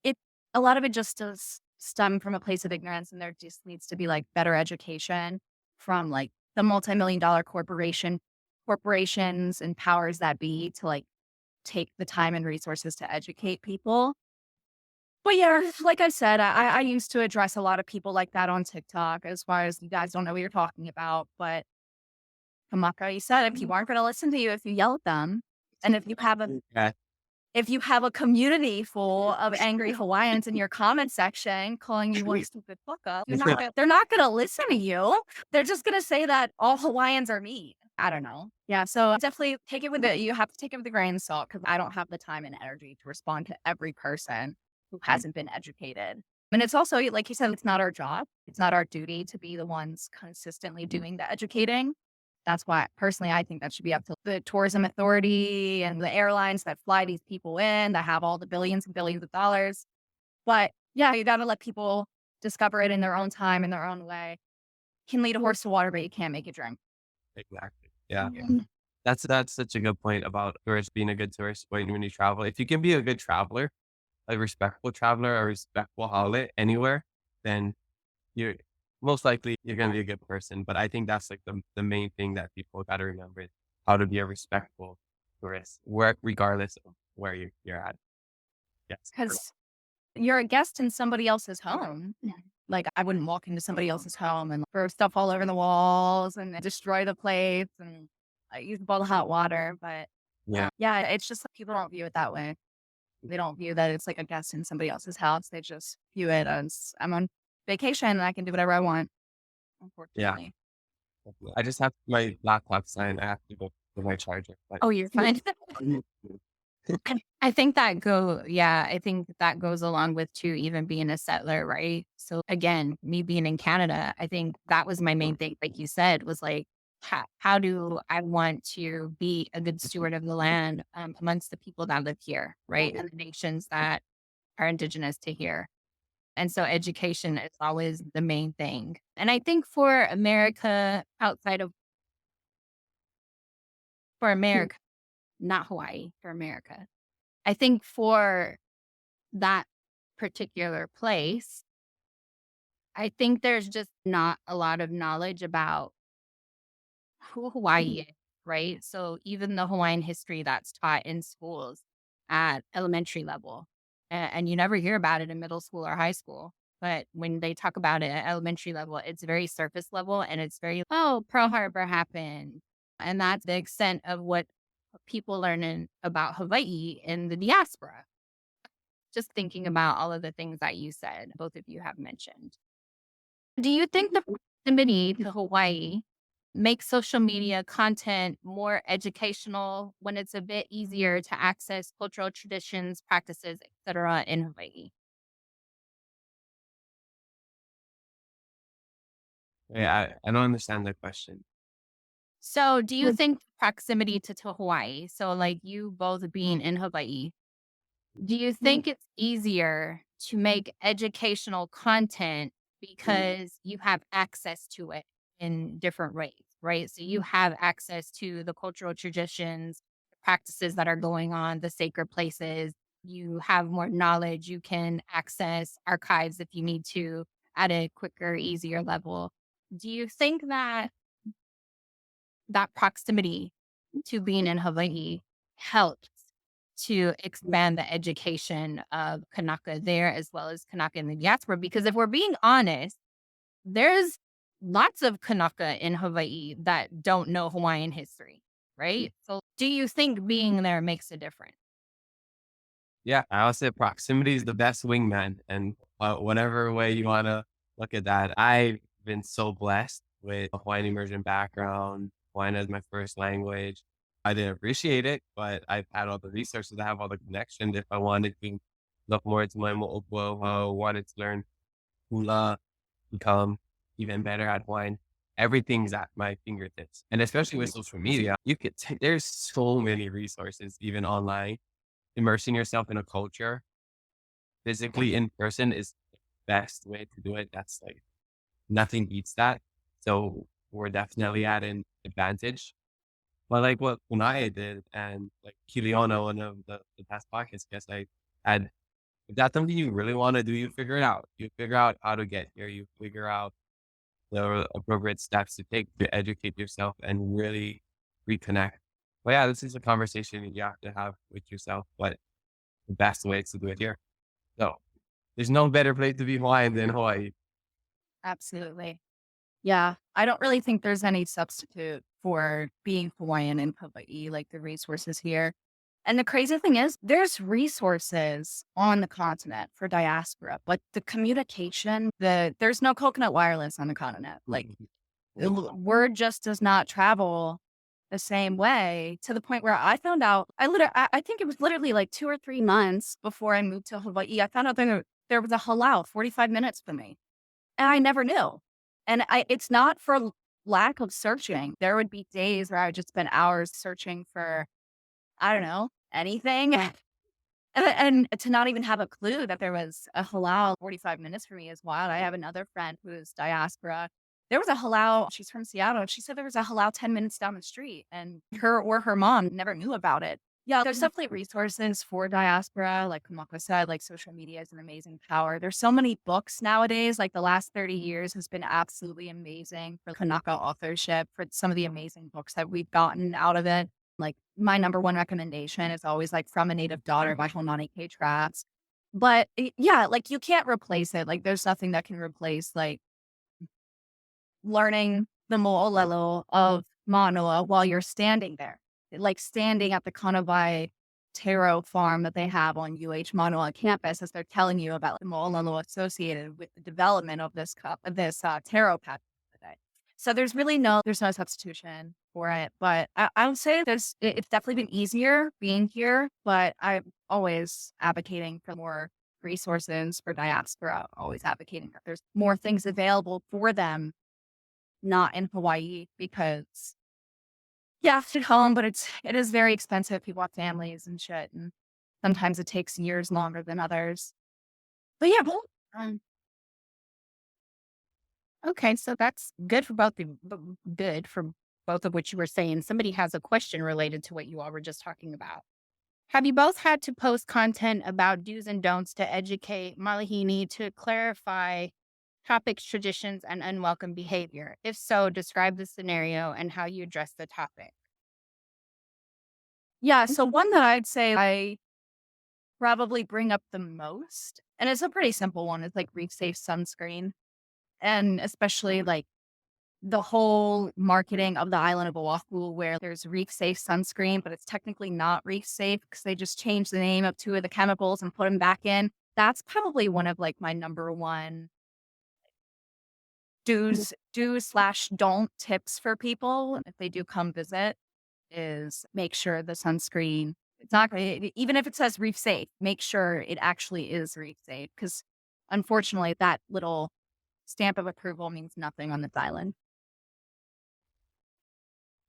a lot of it just does stem from a place of ignorance, and there just needs to be like better education from like the multi-million dollar corporations and powers that be to like take the time and resources to educate people. But yeah, like I said, I used to address a lot of people like that on TikTok, as far as you guys don't know what you're talking about. But Kamaka, you said if people aren't going to listen to you if you yell at them, and Yeah. if you have a community full of angry Hawaiians in your comment section calling you one stupid fuck up, they're not going to listen to you. They're just going to say that all Hawaiians are mean. I don't know. Yeah, so definitely take it with it. You have to take it with a grain of salt, because I don't have the time and energy to respond to every person who hasn't been educated. And it's also, like you said, it's not our job. It's not our duty to be the ones consistently doing the educating. That's why, personally, I think that should be up to the tourism authority and the airlines that fly these people in, that have all the billions and billions of dollars. But yeah, you got to let people discover it in their own time, in their own way. You can lead a horse to water, but you can't make it drink. Exactly. Yeah. Mhm. That's such a good point about tourists being a good tourist when you travel. If you can be a good traveler, a respectful traveler, a respectful haole anywhere, then you're most likely you're gonna be a good person. But I think that's like the main thing that people gotta remember is how to be a respectful tourist, regardless of where you're at. Yes. Because you're a guest in somebody else's home. Like, I wouldn't walk into somebody else's home and throw stuff all over the walls and destroy the plates and use up all the hot water. But Yeah. yeah, it's just like people don't view it that way. They don't view that it's like a guest in somebody else's house. They just view it as I'm on vacation and I can do whatever I want, Yeah. unfortunately. I just have my laptop sign. I have to go to my charger. But Oh, you're fine. I think I think that goes along with too, even being a settler, right? So again, me being in Canada, I think that was my main thing, like you said, was like, how do I want to be a good steward of the land amongst the people that live here, right? And the nations that are indigenous to here. And so education is always the main thing. And I think for America, for America, not Hawaii, for America, I think for that particular place, I think there's just not a lot of knowledge about who Hawaii is, right? So even the Hawaiian history that's taught in schools at elementary level, and you never hear about it in middle school or high school. But when they talk about it at elementary level, it's very surface level and it's very, oh, Pearl Harbor happened. And that's the extent of what people learn about Hawaii in the diaspora. Just thinking about all of the things that you said, both of you have mentioned. Do you think the proximity to Hawaii makes social media content more educational when it's a bit easier to access cultural traditions, practices, etc. in Hawaii? yeah, I don't understand the question. So do you think proximity to Hawaii, so like you both being in Hawaii, do you think it's easier to make educational content because you have access to it in different ways, right? So you have access to the cultural traditions, the practices that are going on, the sacred places. You have more knowledge. You can access archives if you need to at a quicker, easier level. Do you think that that proximity to being in Hawaii helps to expand the education of Kanaka there as well as Kanaka in the diaspora? Because if we're being honest, there's lots of Kanaka in Hawaii that don't know Hawaiian history, right? So do you think being there makes a difference? Yeah, I would say proximity is the best wingman. And whatever way you want to look at that, I've been so blessed with a Hawaiian immersion background. Hawaiian is my first language. I didn't appreciate it, but I've had all the resources. I have all the connections. If I wanted to look more into my mo'opua, wanted to learn hula, become even better at Hawaiian, everything's at my fingertips. And especially with social media, there's so many resources, even online. Immersing yourself in a culture physically in person is the best way to do it. That's like nothing beats that. So we're definitely at an advantage. But like what Kūnaʻe did and like Kiliona, one of the past podcasts guests I had, if that's something you really want to do, you figure it out. You figure out how to get here. You figure out the appropriate steps to take to educate yourself and really reconnect. But yeah, this is a conversation you have to have with yourself. But the best way to do it here. So there's no better place to be Hawaiian than Hawaii. Absolutely. Yeah, I don't really think there's any substitute for being Hawaiian in Hawaii, like the resources here. And the crazy thing is, there's resources on the continent for diaspora, but the communication, there's no coconut wireless on the continent. Like word just does not travel the same way, to the point where I found out, I think it was literally like 2 or 3 months before I moved to Hawaii. I found out there was a halau 45 minutes from me, and I never knew. And it's not for lack of searching. There would be days where I would just spend hours searching for, I don't know, anything. And to not even have a clue that there was a halau 45 minutes for me is wild. I have another friend who's diaspora. There was a halau, she's from Seattle, and she said there was a halau 10 minutes down the street, and her or her mom never knew about it. Yeah, there's definitely resources for diaspora. Like Kamaka said, like social media is an amazing power. There's so many books nowadays. Like the last 30 years has been absolutely amazing for Kanaka authorship, for some of the amazing books that we've gotten out of it. Like my number one recommendation is always like From a Native Daughter by Honani K. Traps. But yeah, like you can't replace it. Like there's nothing that can replace like learning the mo'olelo of Manoa while you're standing there. Like standing at the Kanawai taro farm that they have on Manoa campus as they're telling you about the mo'olelo associated with the development of this taro patch today. So there's no substitution for it. But I would say it's definitely been easier being here, but I'm always advocating for more resources for diaspora, always advocating that there's more things available for them, not in Hawaii, because yeah, it's at home, but it is very expensive. People have families and shit, and sometimes it takes years longer than others. But yeah, um, Okay, so that's good for good for both of what you were saying. Somebody has a question related to what you all were just talking about. Have you both had to post content about do's and don'ts to educate Malihini to clarify topics, traditions, and unwelcome behavior? If so, describe the scenario and how you address the topic. yeah. So one that I'd say I probably bring up the most, and it's a pretty simple one. It's like reef safe sunscreen, and especially like the whole marketing of the island of Oahu, where there's reef safe sunscreen, but it's technically not reef safe because they just changed the name of two of the chemicals and put them back in. That's probably one of like my number one do/don't tips for people if they do come visit is make sure the sunscreen, it's not even if it says reef safe, make sure it actually is reef safe, because unfortunately that little stamp of approval means nothing on this island.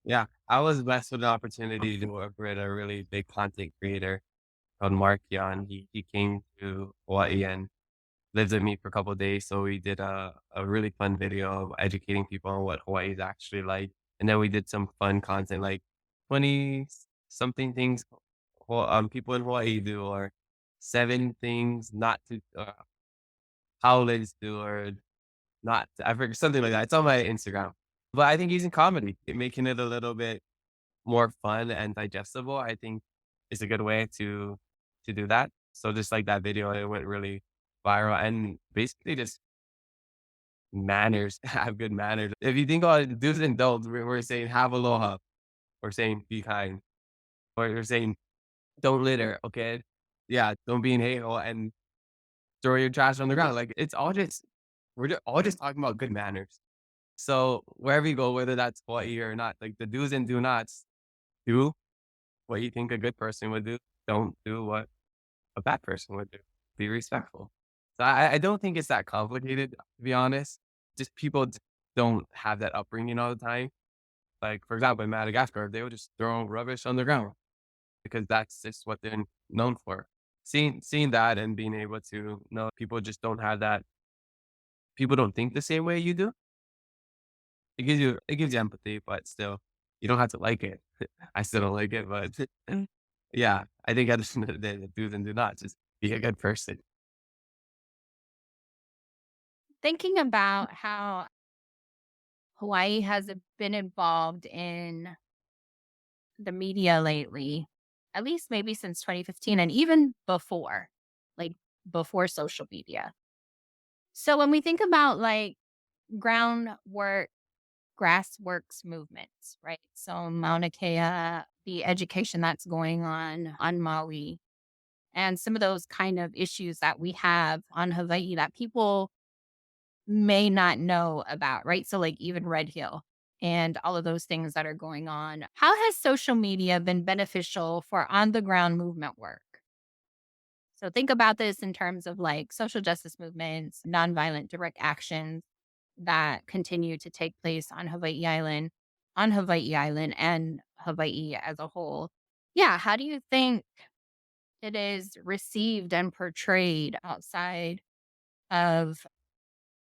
Yeah, I was blessed with the opportunity to work with a really big content creator called Mark Yan. He came to Hawaii and lived with me for a couple of days. So we did a really fun video of educating people on what Hawaii is actually like. And then we did some fun content like 20 something things people in Hawaii do, or 7 things not to, howlers do, or not, I forget, something like that. It's on my Instagram. But I think using comedy, making it a little bit more fun and digestible, I think is a good way to do that. So just like that video, it went really viral, and basically just manners, have good manners. If you think about do's and don'ts, we're saying have aloha, we're saying be kind, or we're saying don't litter, okay? Yeah, don't be an a-hole and throw your trash on the ground. Like it's all just all just talking about good manners. So wherever you go, whether that's Hawaii or not, like the do's and do nots, do what you think a good person would do. Don't do what a bad person would do. Be respectful. So I don't think it's that complicated, to be honest. Just people don't have that upbringing all the time. Like, for example, in Madagascar, they would just throw rubbish on the ground because that's just what they're known for. Seeing that and being able to know people just don't have that, people don't think the same way you do. It gives you empathy, but still, you don't have to like it. I still don't like it, but yeah, I think at the end of the day, the do's and do not just be a good person. Thinking about how Hawaii has been involved in the media lately, at least maybe since 2015 and even before, like before social media. So when we think about like groundwork, grassworks movements, right? So Mauna Kea, the education that's going on Maui, and some of those kind of issues that we have on Hawaii that people may not know about, right? So like even Red Hill and all of those things that are going on. How has social media been beneficial for on the ground movement work? So think about this in terms of like social justice movements, nonviolent direct actions that continue to take place on Hawaii Island and Hawaii as a whole. Yeah, how do you think it is received and portrayed outside of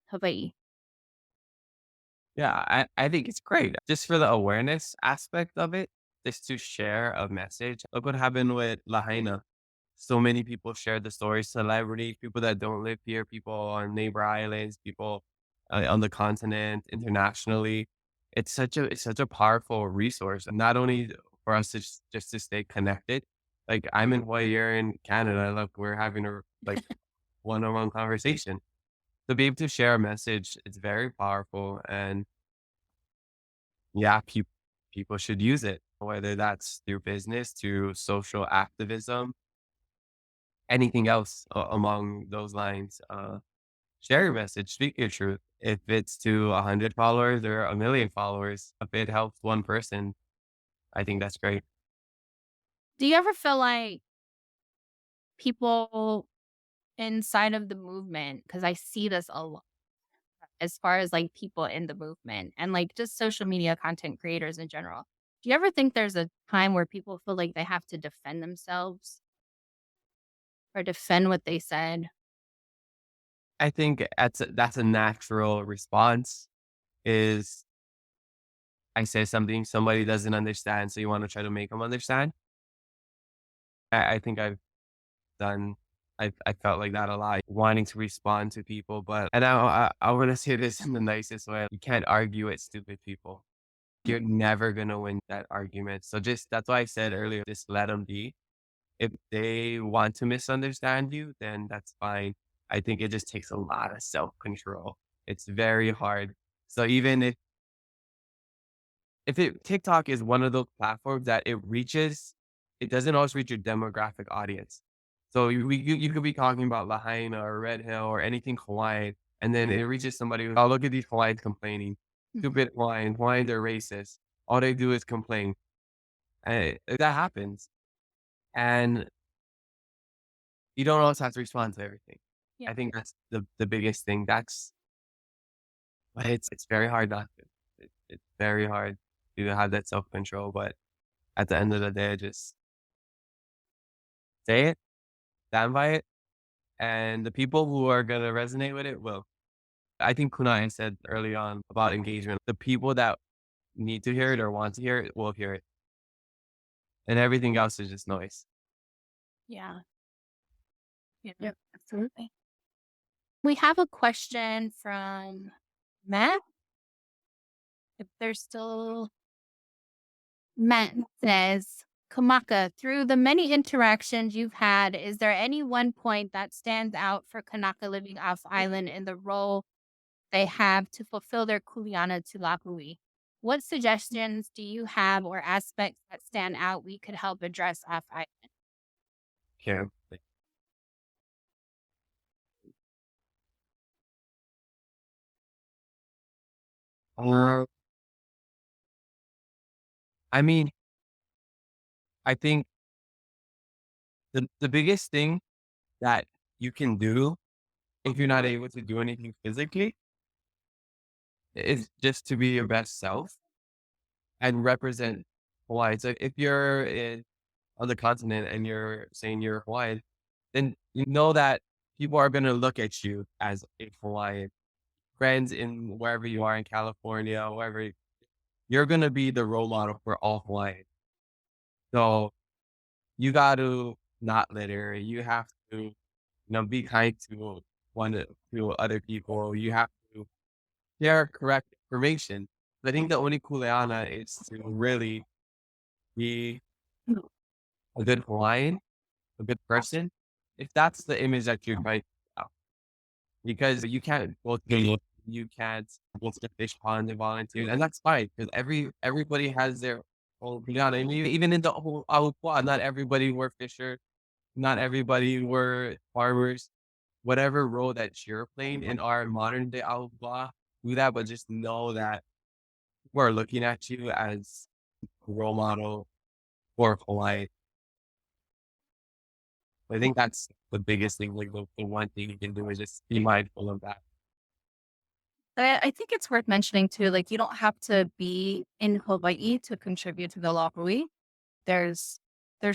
Hawaii? Yeah, I think it's great just for the awareness aspect of it, just to share a message. Look what happened with Lahaina. So many people shared the story, celebrities, people that don't live here, people on neighbor islands, people on the continent, internationally. It's such a powerful resource, and not only for us to just to stay connected. Like I'm in Hawaii, you're in Canada. Look, we're having a like one-on-one conversation. To be able to share a message, it's very powerful, and yeah, people should use it, whether that's through business, through social activism, anything else along those lines. share your message, speak your truth. If it's to 100 followers or 1 million followers, if it helps one person, I think that's great. Do you ever feel like people inside of the movement, because I see this a lot as far as like people in the movement and like just social media content creators in general. Do you ever think there's a time where people feel like they have to defend themselves or defend what they said? I think that's a natural response is I say something somebody doesn't understand, so you want to try to make them understand. I think done I felt like that a lot, wanting to respond to people, but and I want to say this in the nicest way. You can't argue with stupid people. You're never gonna win that argument. So just that's why I said earlier, just let them be. If they want to misunderstand you, then that's fine. I think it just takes a lot of self-control. It's very hard. So even if TikTok is one of those platforms that it reaches, it doesn't always reach your demographic audience. So you could be talking about Lahaina or Red Hill or anything Hawaiian, and then it reaches somebody who, oh, look at these Hawaiians complaining. Stupid Hawaiians. Hawaiians are racist. All they do is complain. And that happens. And you don't always have to respond to everything. Yeah. I think that's the biggest thing. But it's very hard not to. It's very hard to have that self-control, but at the end of the day, just say it, stand by it, and the people who are gonna resonate with it will. I think Kūnaʻe said early on about engagement. The people that need to hear it or want to hear it will hear it, and everything else is just noise. Yeah. Yep, absolutely. We have a question from Matt. If there's still Matt says, Kamaka, through the many interactions you've had, is there any one point that stands out for Kanaka living off island in the role they have to fulfill their kuleana to Lahui? What suggestions do you have or aspects that stand out we could help address off island? Yeah. Uh, I mean, I think the biggest thing that you can do if you're not able to do anything physically is just to be your best self and represent Hawaii. So if you're on the continent and you're saying you're Hawaiian, then you know that people are going to look at you as a Hawaiian. Friends in wherever you are in California, wherever, you're going to be the role model for all Hawaiians. So you got to not litter. You have to, be kind to to other people. You have to share correct information. I think the only kuleana is to really be a good Hawaiian, a good person. If that's the image that you're trying to put out, because you can't go to you can't go to the fish pond and volunteer, and that's fine because everybody has their own kuleana. And even in the whole Aupua, not everybody were fisher, not everybody were farmers. Whatever role that you're playing in our modern day Aupua, do that, but just know that we're looking at you as a role model for Hawaii. I think that's the biggest thing. Like the one thing you can do is just be mindful of that. I think it's worth mentioning too, like you don't have to be in Hawaii to contribute to the Lahui. There's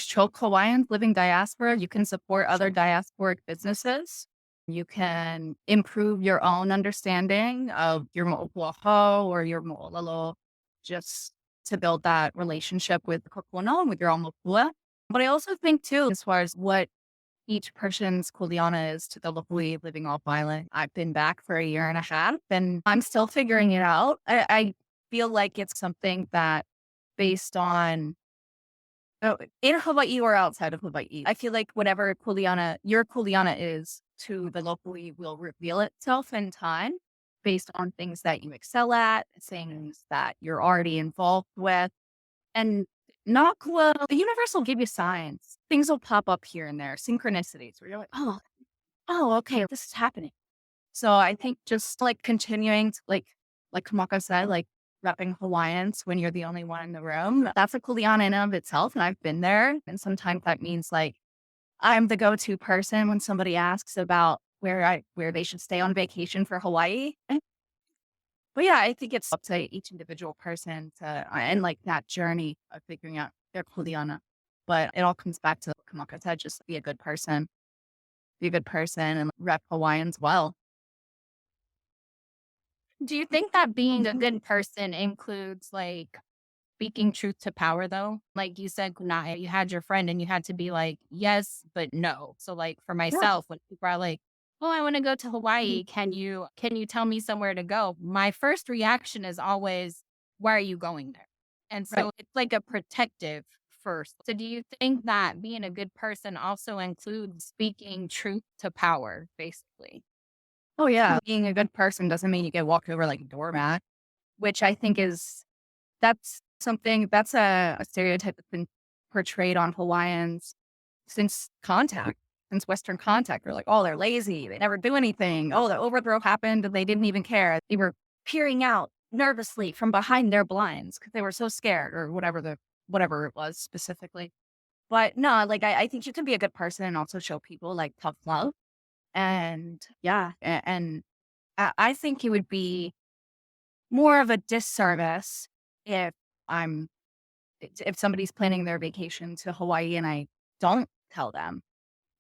Choke Hawaiians living diaspora. You can support other diasporic businesses. You can improve your own understanding of your mo'opuaho or your mo'olelo, just to build that relationship with the kokona and with your own mopua. But I also think too, as far as what each person's kuleana is to the Lahui living off island. I've been back for 1.5 years and I'm still figuring it out. I feel like it's something that based on in Hawaii or outside of Hawaii, I feel like whatever your kuleana is to the Lahui will reveal itself in time based on things that you excel at, things that you're already involved with. And the universe will give you signs. Things will pop up here and there, synchronicities where you're like, oh, okay, this is happening. So I think just like continuing to like Kamaka said, like repping Hawaiians when you're the only one in the room, that's a kuleana in and of itself. And I've been there. And sometimes that means like I'm the go-to person when somebody asks about where they should stay on vacation for Hawaii. But yeah, I think it's up to each individual person to and like that journey of figuring out their kuleana. But it all comes back to what Kamaka said, just be a good person. Be a good person and rep Hawaiians well. Do you think that being a good person includes like speaking truth to power though? Like you said, Kūnaʻe, you had your friend and you had to be like, yes, but no. So like for Yeah. myself, when people are like, oh, I want to go to Hawaii. Can you tell me somewhere to go? My first reaction is always, why are you going there? And so Right. it's like a protective first. So do you think that being a good person also includes speaking truth to power, basically? Oh yeah. Being a good person doesn't mean you get walked over like a doormat, which I think that's something that's a stereotype that's been portrayed on Hawaiians since contact, since Western contact. They're like, oh, they're lazy. They never do anything. Oh, the overthrow happened and they didn't even care. They were peering out nervously from behind their blinds because they were so scared or whatever it was specifically. But no, like I think you can be a good person and also show people like tough love. And yeah, and I think it would be more of a disservice if I'm if somebody's planning their vacation to Hawaii and I don't tell them.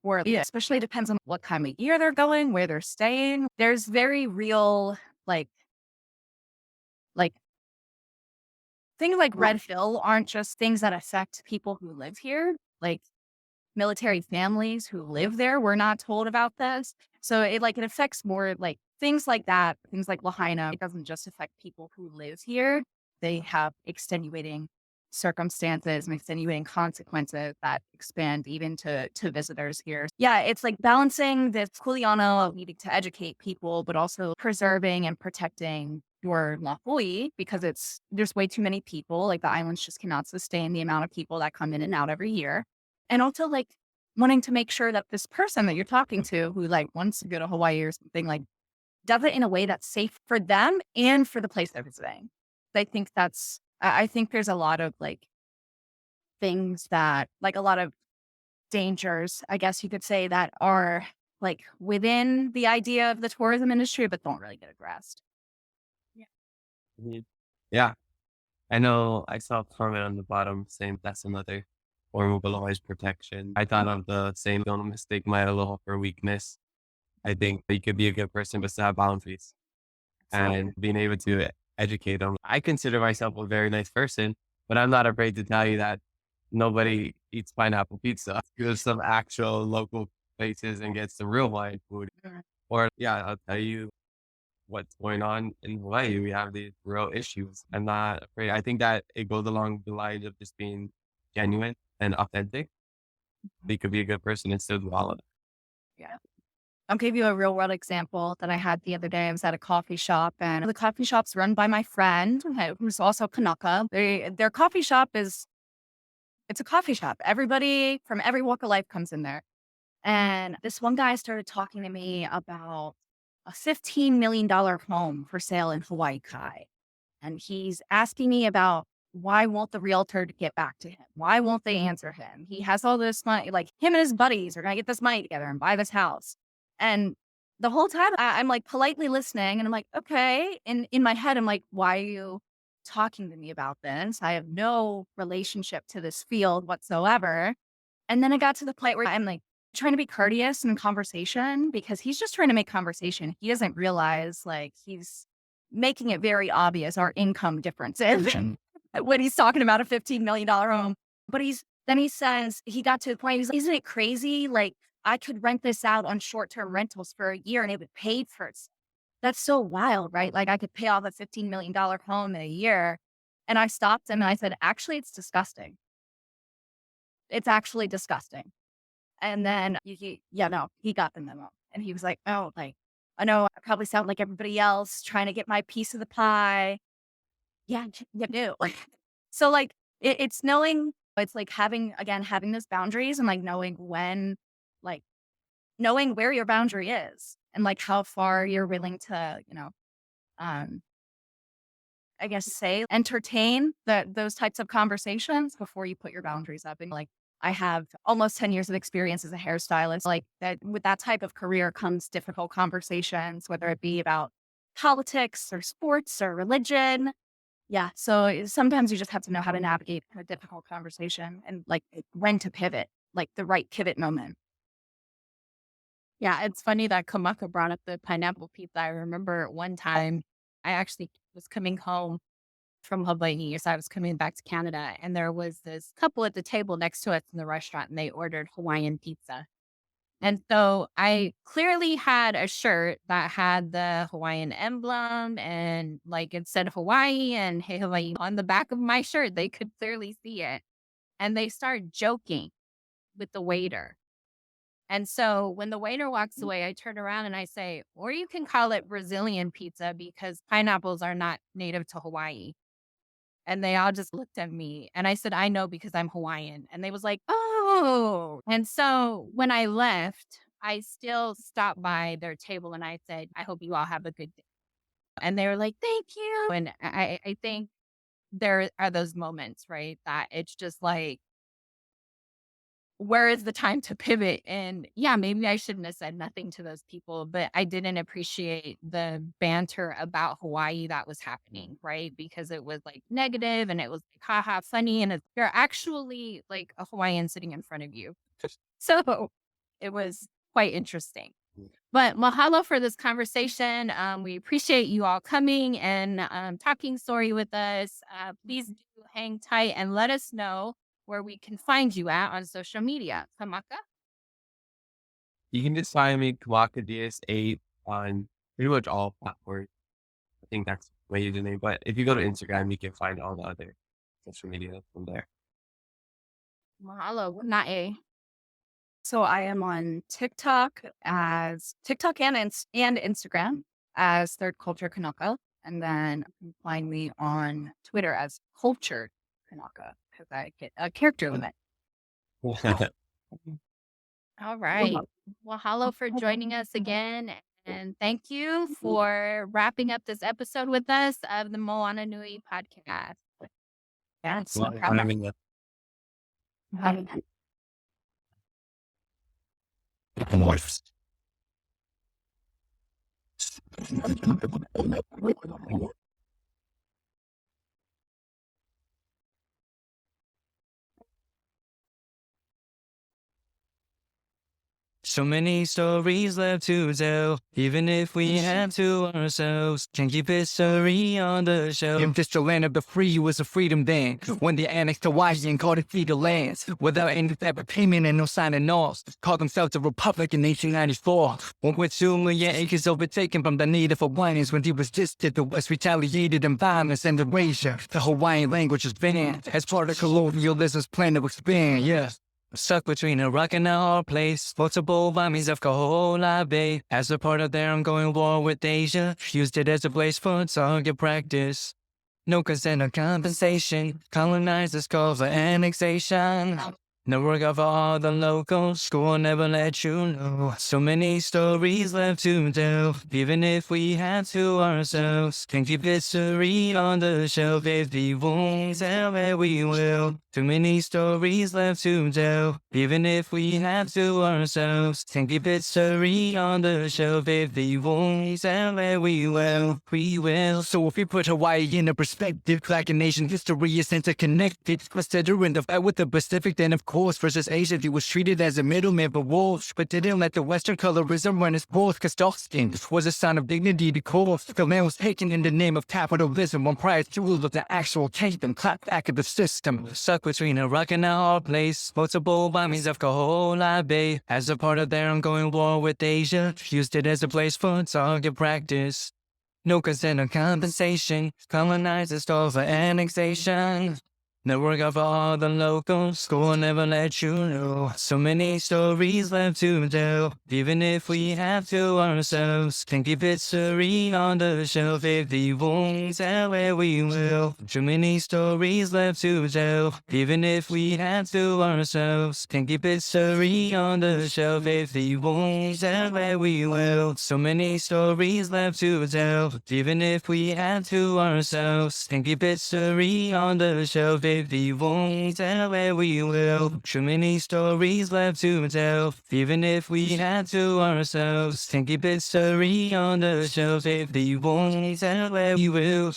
Or yeah, especially depends on what time of year they're going, where they're staying. There's very real like things like Red Hill aren't just things that affect people who live here. Like military families who live there were not told about this. So it affects more like things like that, things like Lahaina. It doesn't just affect people who live here. They have extenuating circumstances and extenuating consequences that expand even to visitors here. Yeah, it's like balancing this kuleana of needing to educate people, but also preserving and protecting your lahui because there's way too many people. Like the islands just cannot sustain the amount of people that come in and out every year. And also like wanting to make sure that this person that you're talking to who like wants to go to Hawaii or something like does it in a way that's safe for them and for the place they're visiting. I think there's a lot of like things that like a lot of dangers, I guess you could say, that are like within the idea of the tourism industry, but don't really get addressed. Mhm. Yeah. I know I saw a comment on the bottom saying that's another form of Aloha's protection. I thought of the saying, don't mistake my Aloha for weakness. I think you could be a good person, but still have boundaries and being able to educate them. I consider myself a very nice person, but I'm not afraid to tell you that nobody eats pineapple pizza. Go to some actual local places and get some real Hawaiian food. Mhm. Or yeah, I'll tell you what's going on in Hawaii. We have these real issues. I'm not afraid. I think that it goes along the lines of just being genuine and authentic. You could be a good person and still do all of it. Yeah. I'll give you a real world example that I had the other day. I was at a coffee shop and the coffee shop's run by my friend who's also Kanaka. Their coffee shop it's a coffee shop. Everybody from every walk of life comes in there. And this one guy started talking to me about a $15 million home for sale in Hawaii Kai. And he's asking me about why won't the realtor get back to him? Why won't they answer him? He has all this money, like him and his buddies are going to get this money together and buy this house. And the whole time I'm like politely listening and I'm like, okay. And in my head, I'm like, why are you talking to me about this? I have no relationship to this field whatsoever. And then it got to the point where I'm like trying to be courteous in conversation because he's just trying to make conversation. He doesn't realize like he's making it very obvious our income differences when he's talking about a $15 million home. But then he says, he got to the point, he's like, isn't it crazy? Like, I could rent this out on short-term rentals for a year and it would pay for it. That's so wild, right? Like, I could pay off a $15 million home in a year. And I stopped him and I said, actually, it's disgusting. It's actually disgusting. And then, he got the memo. And he was like, oh, like, I know I probably sound like everybody else trying to get my piece of the pie. Yeah, you do. So like it's knowing, it's like having those boundaries and like knowing when, like knowing where your boundary is and like how far you're willing to, I guess entertain those types of conversations before you put your boundaries up. And like, I have almost 10 years of experience as a hairstylist. Like that, with that type of career comes difficult conversations, whether it be about politics or sports or religion. Yeah. So sometimes you just have to know how to navigate a difficult conversation and like when to pivot, like the right pivot moment. Yeah, it's funny that Kamaka brought up the pineapple pizza. I remember one time I actually was coming home from Hawaii, so I was coming back to Canada, and there was this couple at the table next to us in the restaurant, and they ordered Hawaiian pizza. And so I clearly had a shirt that had the Hawaiian emblem, and like it said Hawaii and Hey Hawaii on the back of my shirt. They could clearly see it. And they started joking with the waiter. And so when the waiter walks away, I turn around and I say, or you can call it Brazilian pizza because pineapples are not native to Hawaii. And they all just looked at me and I said, I know because I'm Hawaiian. And they was like, oh. And so when I left, I still stopped by their table and I said, I hope you all have a good day. And they were like, thank you. And I think there are those moments, right? That it's just like, where is the time to pivot? And yeah, maybe I shouldn't have said nothing to those people, but I didn't appreciate the banter about Hawaii that was happening, right? Because it was like negative and it was like, haha, funny. And you're actually like a Hawaiian sitting in front of you. So it was quite interesting. But mahalo for this conversation. We appreciate you all coming and talking story with us. Please do hang tight and let us know where we can find you at on social media. Kamaka? You can just find me Kamaka DS8 on pretty much all platforms. I think that's my username. But if you go to Instagram, you can find all the other social media from there. Mahalo. Kūnaʻe. So I am on TikTok and Instagram as Third Culture Kanaka. And then you can find me on Twitter as Cultured Kanaka because I get a character limit. All right. Mahalo for joining us again. And thank you for wrapping up this episode with us of the Moana Nui Podcast. Yeah, it's Well, no problem. So many stories left to tell, even if we have to ourselves. Can't keep history on the shelf. If this the land of the free was a freedom then, when they annexed Hawaii and called it feudal lands, without any type of payment and no signing offs, called themselves a republic in 1894. 1.2 million acres overtaken from the native Hawaiians when he was distant. The West retaliated in violence and erasure. The Hawaiian language was banned as part of colonialism's plan to expand. Yeah. Stuck between a rock and a hard place, multiple bombings of Kūnaʻe as a part of their ongoing war with Asia, used it as a place for target practice. No consent or compensation, colonizers call for annexation. No work of all the locals, school never let you know. So many stories left to tell, even if we have to ourselves. Can't keep history on the shelf if we won't tell it, we will. Too many stories left to tell, even if we have to ourselves. Can't keep history on the shelf if we won't tell it, we will. We will. So if we put Hawaii in a perspective, like a nation, history is interconnected. Considering the fight with the Pacific, then of course, versus Asia, he was treated as a middleman for wolves, but didn't let the Western colorism run his course, cause dark skin was a sign of dignity to cause. The land was taken in the name of capitalism, when prior to rule of the actual kingdom, clapped back of the system. Stuck between a rock and a hard place, multiple bombings of Kūnaʻe as a part of their ongoing war with Asia, used it as a place for target practice. No consent or compensation, colonizers stole for annexation. Network of all the locals, school never let you know. So many stories left to tell, even if we have to ourselves. Can keep history on the shelf if they won't tell where we will. Too many stories left to tell, even if we have to ourselves. Can keep history on the shelf if they won't tell where we will. So many stories left to tell, even if we have to ourselves. Can keep history on the shelf if they won't tell where we will. Too many stories left to tell, even if we had to ourselves. Can keep history on the shelf if they won't tell where we will.